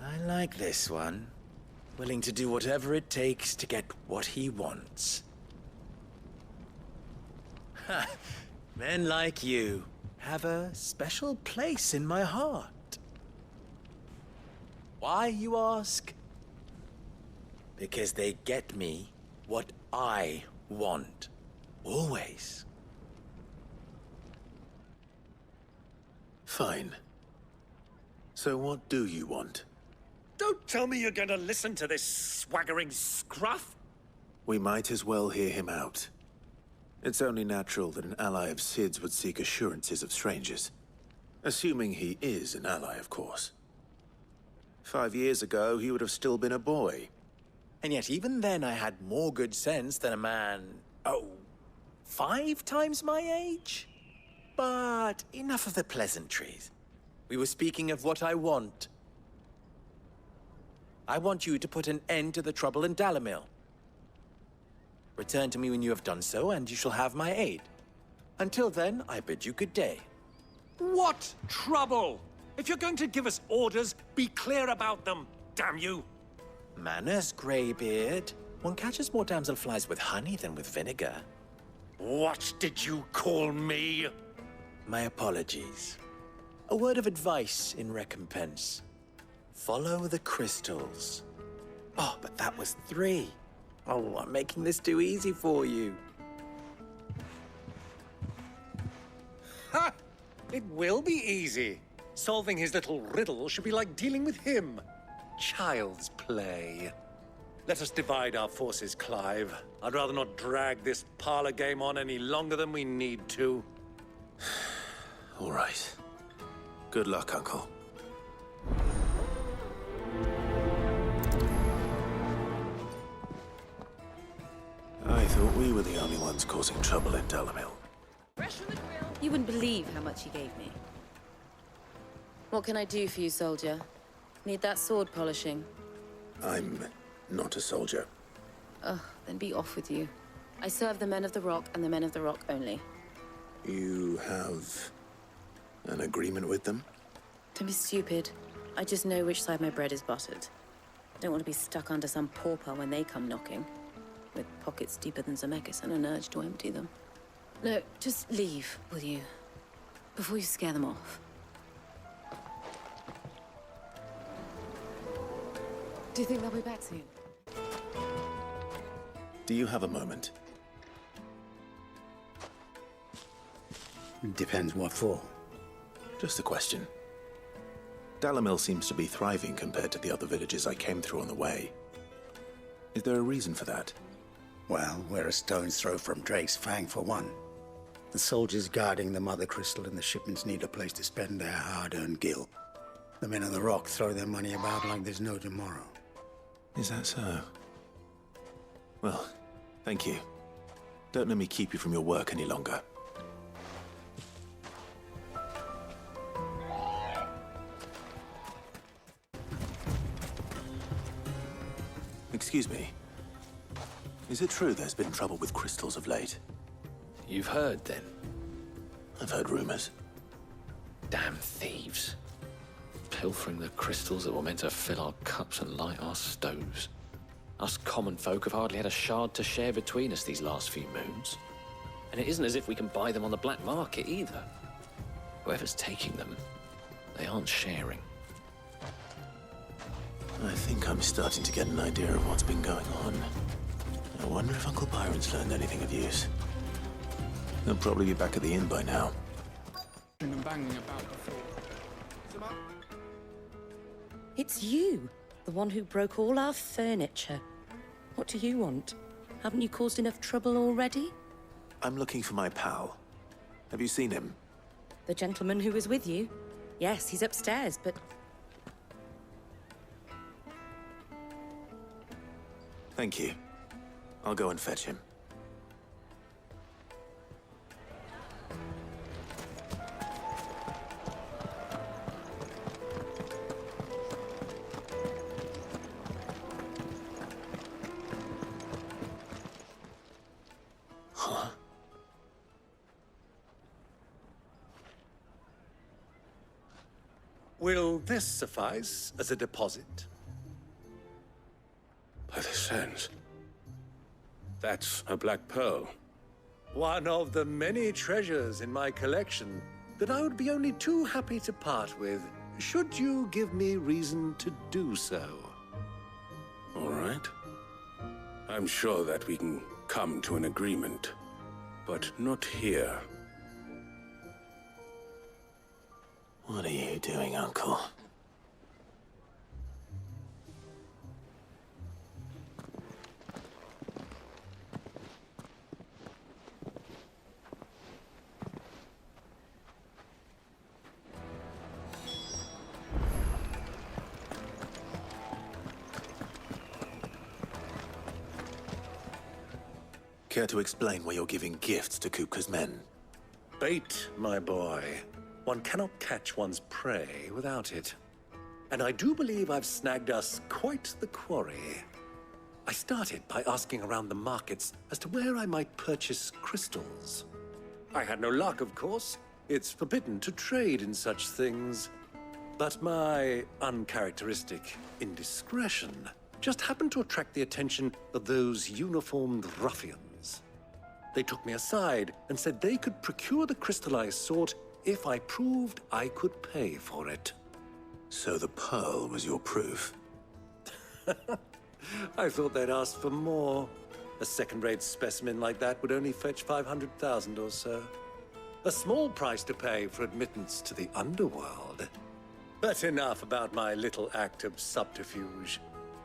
I like this one. Willing to do whatever it takes to get what he wants. Ha! Men like you have a special place in my heart. Why, you ask? Because they get me what I want. Always.
Fine. So what do you want?
Don't tell me you're going to listen to this swaggering scruff!
We might as well hear him out. It's only natural that an ally of Sid's would seek assurances of strangers. Assuming he is an ally, of course. 5 years ago, he would have still been a boy.
And yet even then I had more good sense than a man, 5 times my age? But enough of the pleasantries. We were speaking of what I want. I want you to put an end to the trouble in Dalamil. Return to me when you have done so, and you shall have my aid. Until then, I bid you good day.
What trouble? If you're going to give us orders, be clear about them, damn you!
Manners, Greybeard. One catches more damselflies with honey than with vinegar.
What did you call me?
My apologies. A word of advice in recompense. Follow the crystals. Oh, but that was 3. Oh, I'm making this too easy for you.
Ha! It will be easy. Solving his little riddle should be like dealing with him. Child's play. Let us divide our forces, Clive. I'd rather not drag this parlor game on any longer than we need to.
All right. Good luck, Uncle. I thought we were the only ones causing trouble in Dalamil.
You wouldn't believe how much he gave me. What can I do for you, soldier? Need that sword polishing?
I'm not a soldier.
Ugh, then be off with you. I serve the men of the Rock and the men of the Rock only.
You have an agreement with them?
Don't be stupid. I just know which side my bread is buttered. I don't want to be stuck under some pauper when they come knocking, with pockets deeper than Zemeckis and an urge to empty them. No, just leave, will you? Before you scare them off. Do you think they'll be back soon?
Do you have a moment?
Depends what for.
Just a question. Dalamil seems to be thriving compared to the other villages I came through on the way. Is there a reason for that?
Well, we're a stone's throw from Drake's Fang, for one. The soldiers guarding the Mother Crystal and the shipments need a place to spend their hard-earned gil. The men of the Rock throw their money about like there's no tomorrow.
Is that so? Well, thank you. Don't let me keep you from your work any longer. Excuse me. Is it true there's been trouble with crystals of late?
You've heard, then?
I've heard rumors.
Damn thieves. Pilfering the crystals that were meant to fill our cups and light our stoves. Us common folk have hardly had a shard to share between us these last few moons. And it isn't as if we can buy them on the black market, either. Whoever's taking them, they aren't sharing.
I think I'm starting to get an idea of what's been going on. I wonder if Uncle Byron's learned anything of use. He'll probably be back at the inn by now.
And banging about before.
It's you, the one who broke all our furniture. What do you want? Haven't you caused enough trouble already?
I'm looking for my pal. Have you seen him?
The gentleman who was with you? Yes, he's upstairs, but...
Thank you. I'll go and fetch him. Huh?
Will this suffice as a deposit?
By the sands. That's a black pearl.
One of the many treasures in my collection that I would be only too happy to part with, should you give me reason to do so.
All right. I'm sure that we can come to an agreement, but not here.
What are you doing, Uncle? Care to explain why you're giving gifts to Kupka's men?
Bait, my boy. One cannot catch one's prey without it. And I do believe I've snagged us quite the quarry. I started by asking around the markets as to where I might purchase crystals. I had no luck, of course. It's forbidden to trade in such things. But my uncharacteristic indiscretion just happened to attract the attention of those uniformed ruffians. They took me aside and said they could procure the crystal I sought if I proved I could pay for it.
So the pearl was your proof?
I thought they'd ask for more. A second-rate specimen like that would only fetch 500,000 or so. A small price to pay for admittance to the underworld. But enough about my little act of subterfuge.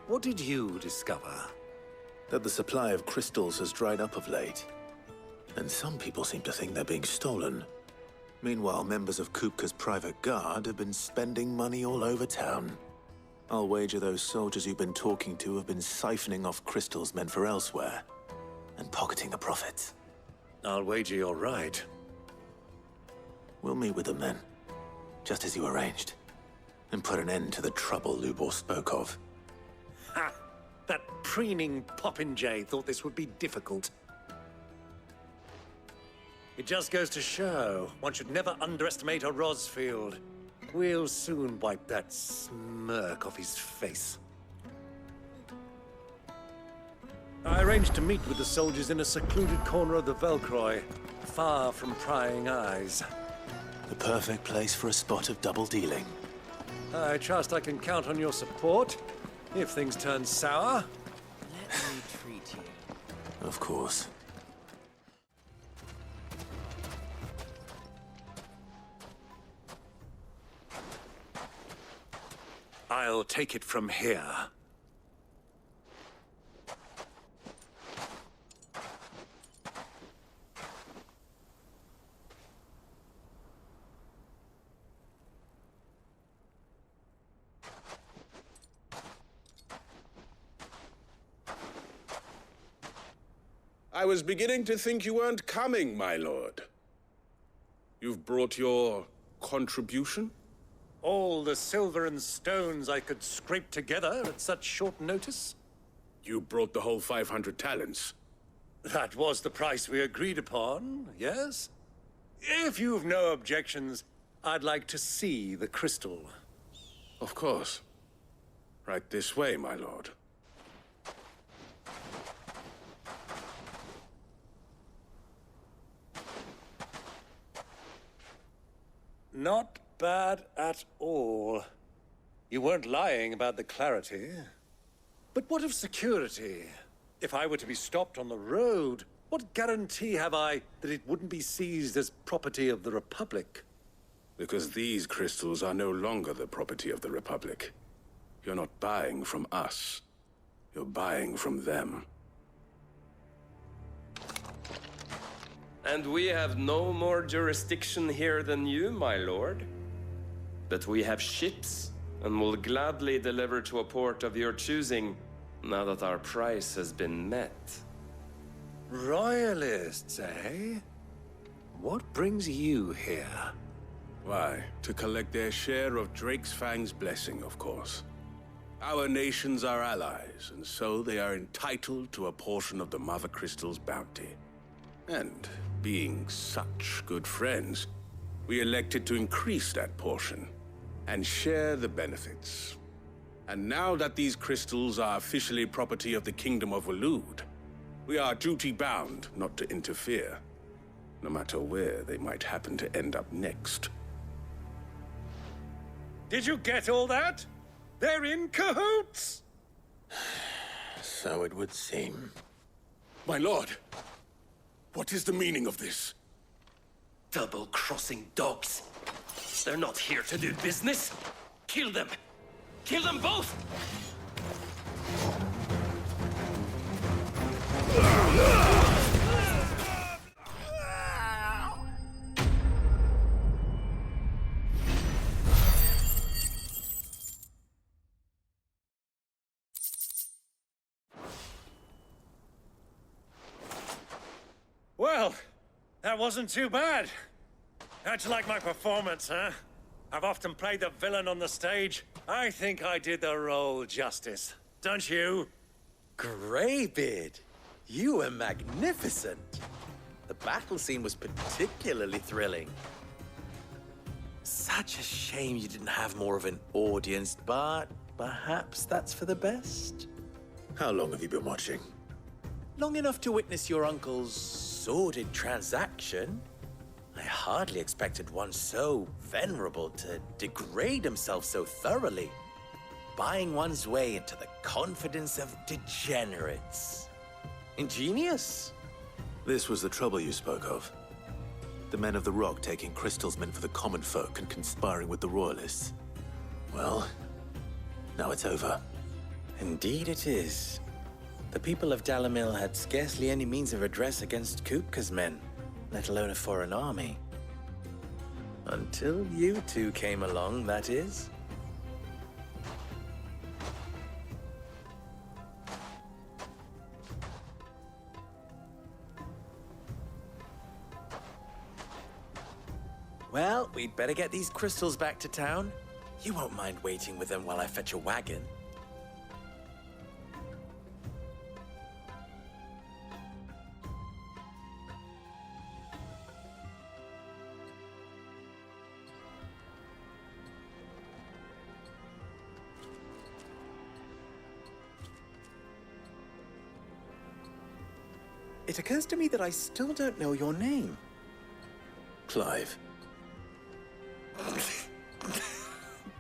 What did you discover?
That the supply of crystals has dried up of late. And some people seem to think they're being stolen. Meanwhile, members of Kupka's private guard have been spending money all over town. I'll wager those soldiers you've been talking to have been siphoning off crystals meant for elsewhere, and pocketing the profits.
I'll wager you're right.
We'll meet with them then, just as you arranged, and put an end to the trouble Lubor spoke of.
Ha! That preening popinjay thought this would be difficult. It just goes to show one should never underestimate a Rosfield. We'll soon wipe that smirk off his face. I arranged to meet with the soldiers in a secluded corner of the Velcroy, far from prying eyes.
The perfect place for a spot of double dealing.
I trust I can count on your support, if things turn sour.
Let me treat you.
Of course.
I'll take it from here.
I was beginning to think you weren't coming, my lord. You've brought your contribution?
All the silver and stones I could scrape together at such short notice?
You brought the whole 500 talents.
That was the price we agreed upon, yes? If you've no objections, I'd like to see the crystal.
Of course. Right this way, my lord.
Not bad at all. You weren't lying about the clarity. But what of security? If I were to be stopped on the road, what guarantee have I that it wouldn't be seized as property of the Republic?
Because these crystals are no longer the property of the Republic. You're not buying from us. You're buying from them.
And we have no more jurisdiction here than you, my lord. But we have ships, and will gladly deliver to a port of your choosing, now that our price has been met.
Royalists, eh? What brings you here?
Why, to collect their share of Drake's Fang's blessing, of course. Our nations are allies, and so they are entitled to a portion of the Mother Crystal's bounty. And being such good friends, we elected to increase that portion and share the benefits. And now that these crystals are officially property of the Kingdom of Waloed, we are duty-bound not to interfere, no matter where they might happen to end up next.
Did you get all that? They're in cahoots!
So it would seem.
My lord, what is the meaning of this?
Double-crossing dogs. They're not here to do business. Kill them! Kill them both!
Well, that wasn't too bad. How'd you like my performance, huh? I've often played the villain on the stage. I think I did the role justice. Don't you?
Greybeard, you were magnificent. The battle scene was particularly thrilling. Such a shame you didn't have more of an audience, but perhaps that's for the best.
How long have you been watching?
Long enough to witness your uncle's sordid transaction. I hardly expected one so venerable to degrade himself so thoroughly, buying one's way into the confidence of degenerates. Ingenious.
This was the trouble you spoke of. The men of the Rock taking crystals meant for the common folk and conspiring with the Royalists. Well, now it's over.
Indeed it is. The people of Dalamil had scarcely any means of redress against Kupka's men, let alone a foreign army. Until you two came along, that is. Well, we'd better get these crystals back to town. You won't mind waiting with them while I fetch a wagon. It occurs to me that I still don't know your name.
Clive.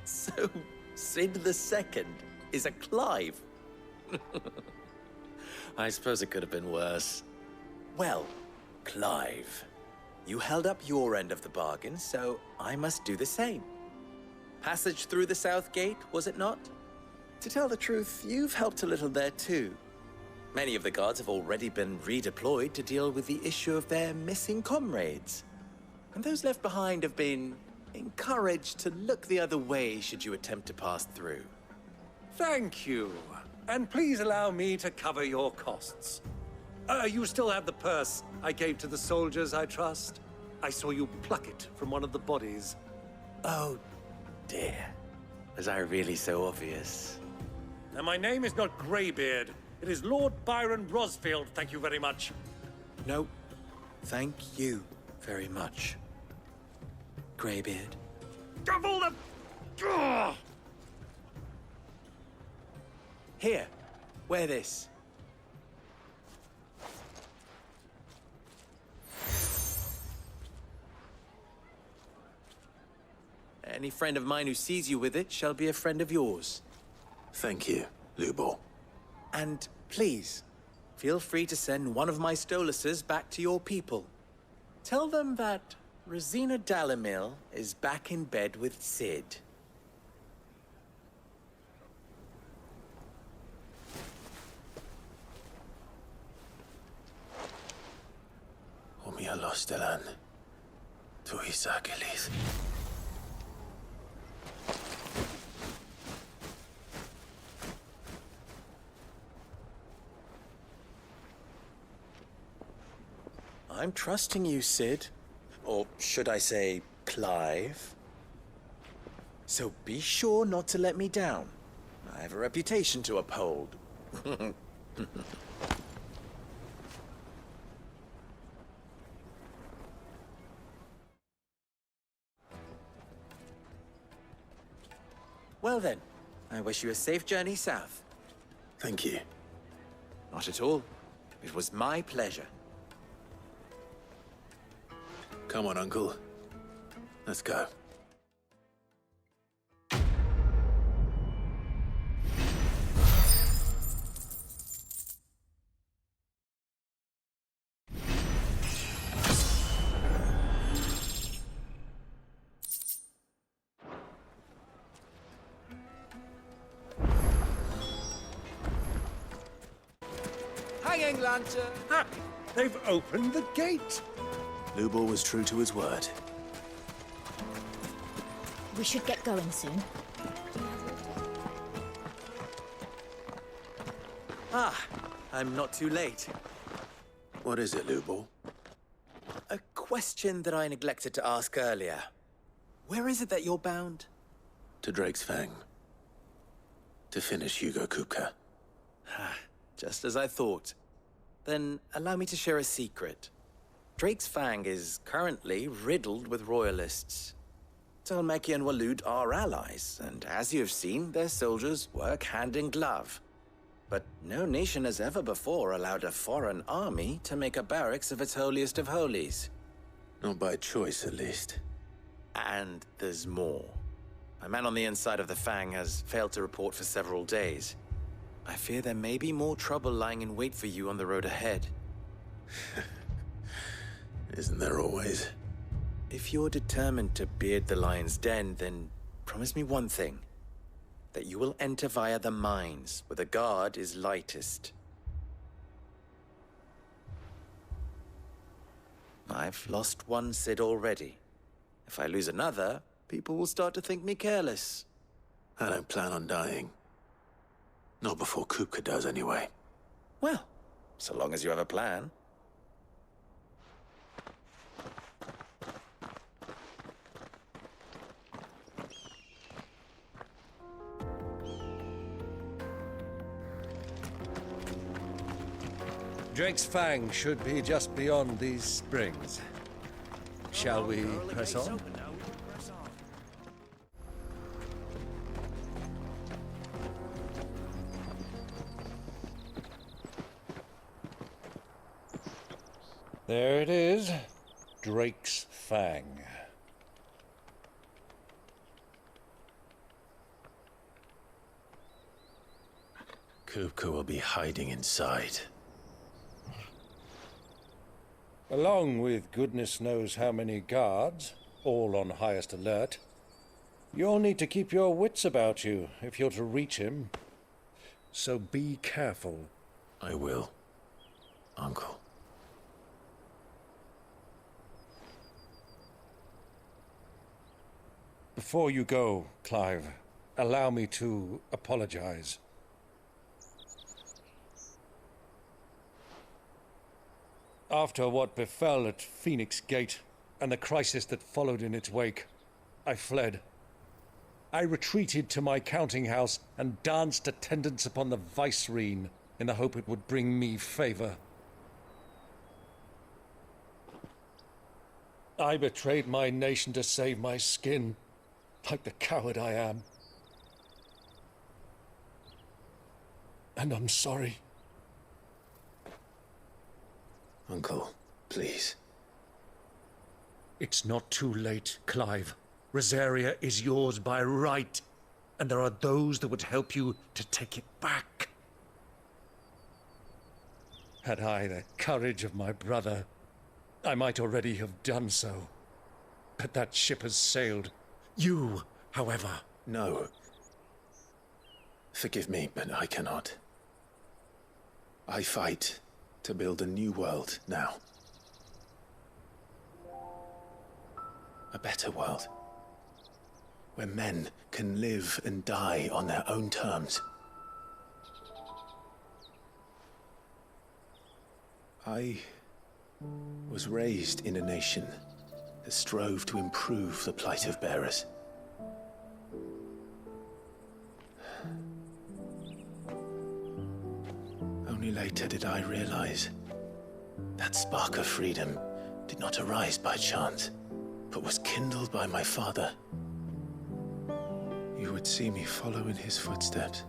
So, Sid the Second is a Clive? I suppose it could have been worse. Well, Clive, you held up your end of the bargain, so I must do the same. Passage through the South Gate, was it not? To tell the truth, you've helped a little there too. Many of the guards have already been redeployed to deal with the issue of their missing comrades. And those left behind have been encouraged to look the other way should you attempt to pass through.
Thank you. And please allow me to cover your costs. You still have the purse I gave to the soldiers, I trust? I saw you pluck it from one of the bodies.
Oh, dear. Was I really so obvious?
And my name is not Greybeard. It is Lord Byron Rosfield, thank you very much.
No, thank you very much, Greybeard.
Double the... Ugh!
Here, wear this. Any friend of mine who sees you with it shall be a friend of yours.
Thank you, Lubor.
And please, feel free to send one of my Stoluses back to your people. Tell them that Rosina Dalamil is back in bed with Sid.
Omia Lostelan. Tuisa Kelith.
I'm trusting you, Sid. Or should I say, Clive? So be sure not to let me down. I have a reputation to uphold. Well then, I wish you a safe journey south.
Thank you.
Not at all. It was my pleasure.
Come on, Uncle. Let's go.
Hanging lantern!
Ha! They've opened the gate!
Lubor was true to his word.
We should get going soon.
Ah, I'm not too late.
What is it, Lubor?
A question that I neglected to ask earlier. Where is it that you're bound?
To Drake's Fang. To finish Hugo Kupka.
Just as I thought. Then allow me to share a secret. Drake's Fang is currently riddled with royalists. Dhalmekia and Waloed are allies, and as you have seen, their soldiers work hand in glove. But no nation has ever before allowed a foreign army to make a barracks of its holiest of holies.
Not by choice, at least.
And there's more. A man on the inside of the Fang has failed to report for several days. I fear there may be more trouble lying in wait for you on the road ahead.
Isn't there always?
If you're determined to beard the lion's den, then promise me one thing. That you will enter via the mines, where the guard is lightest. I've lost one Cid already. If I lose another, people will start to think me careless.
I don't plan on dying. Not before Kupka does, anyway.
Well, so long as you have a plan.
Drake's Fang should be just beyond these springs. Shall we press on? There it is, Drake's Fang.
Kupka will be hiding inside.
Along with goodness knows how many guards, all on highest alert. You'll need to keep your wits about you if you're to reach him. So be careful.
I will, Uncle.
Before you go, Clive, allow me to apologize. After what befell at Phoenix Gate and the crisis that followed in its wake, I fled. I retreated to my counting house and danced attendance upon the vicereine in the hope it would bring me favor. I betrayed my nation to save my skin, like the coward I am. And I'm sorry.
Uncle, please.
It's not too late, Clive. Rosaria is yours by right, and there are those that would help you to take it back. Had I the courage of my brother, I might already have done so. But that ship has sailed. You, however...
No. Forgive me, but I cannot. I fight to build a new world now. A better world. Where men can live and die on their own terms. I was raised in a nation that strove to improve the plight of bearers. Only later did I realize that spark of freedom did not arise by chance, but was kindled by my father. You would see me follow in his footsteps.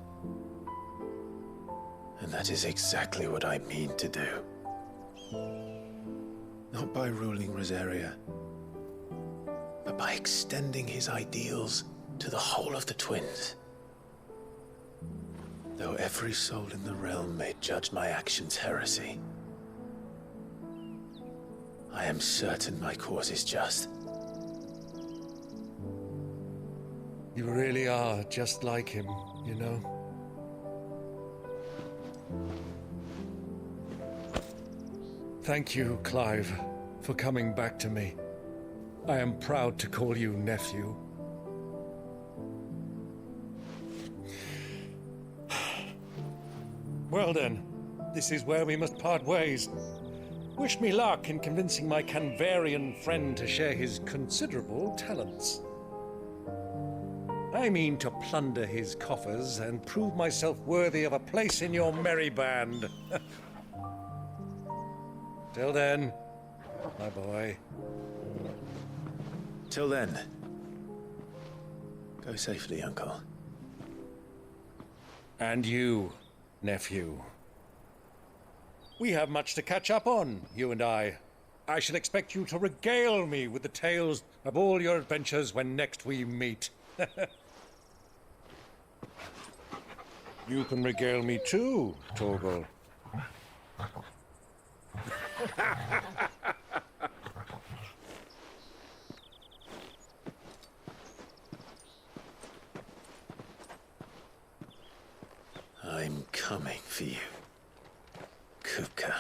And that is exactly what I mean to do. Not by ruling Rosaria, but by extending his ideals to the whole of the twins. Though every soul in the realm may judge my actions heresy, I am certain my cause is just.
You really are just like him, you know? Thank you, Clive, for coming back to me. I am proud to call you nephew. Well then, this is where we must part ways. Wish me luck in convincing my Canvarian friend to share his considerable talents. I mean to plunder his coffers and prove myself worthy of a place in your merry band. Till then, my boy.
Till then, Go safely, Uncle.
And you, nephew. We have much to catch up on, you and I. I shall expect you to regale me with the tales of all your adventures when next we meet. You can regale me too, Torgal.
I'm coming for you, Kupka.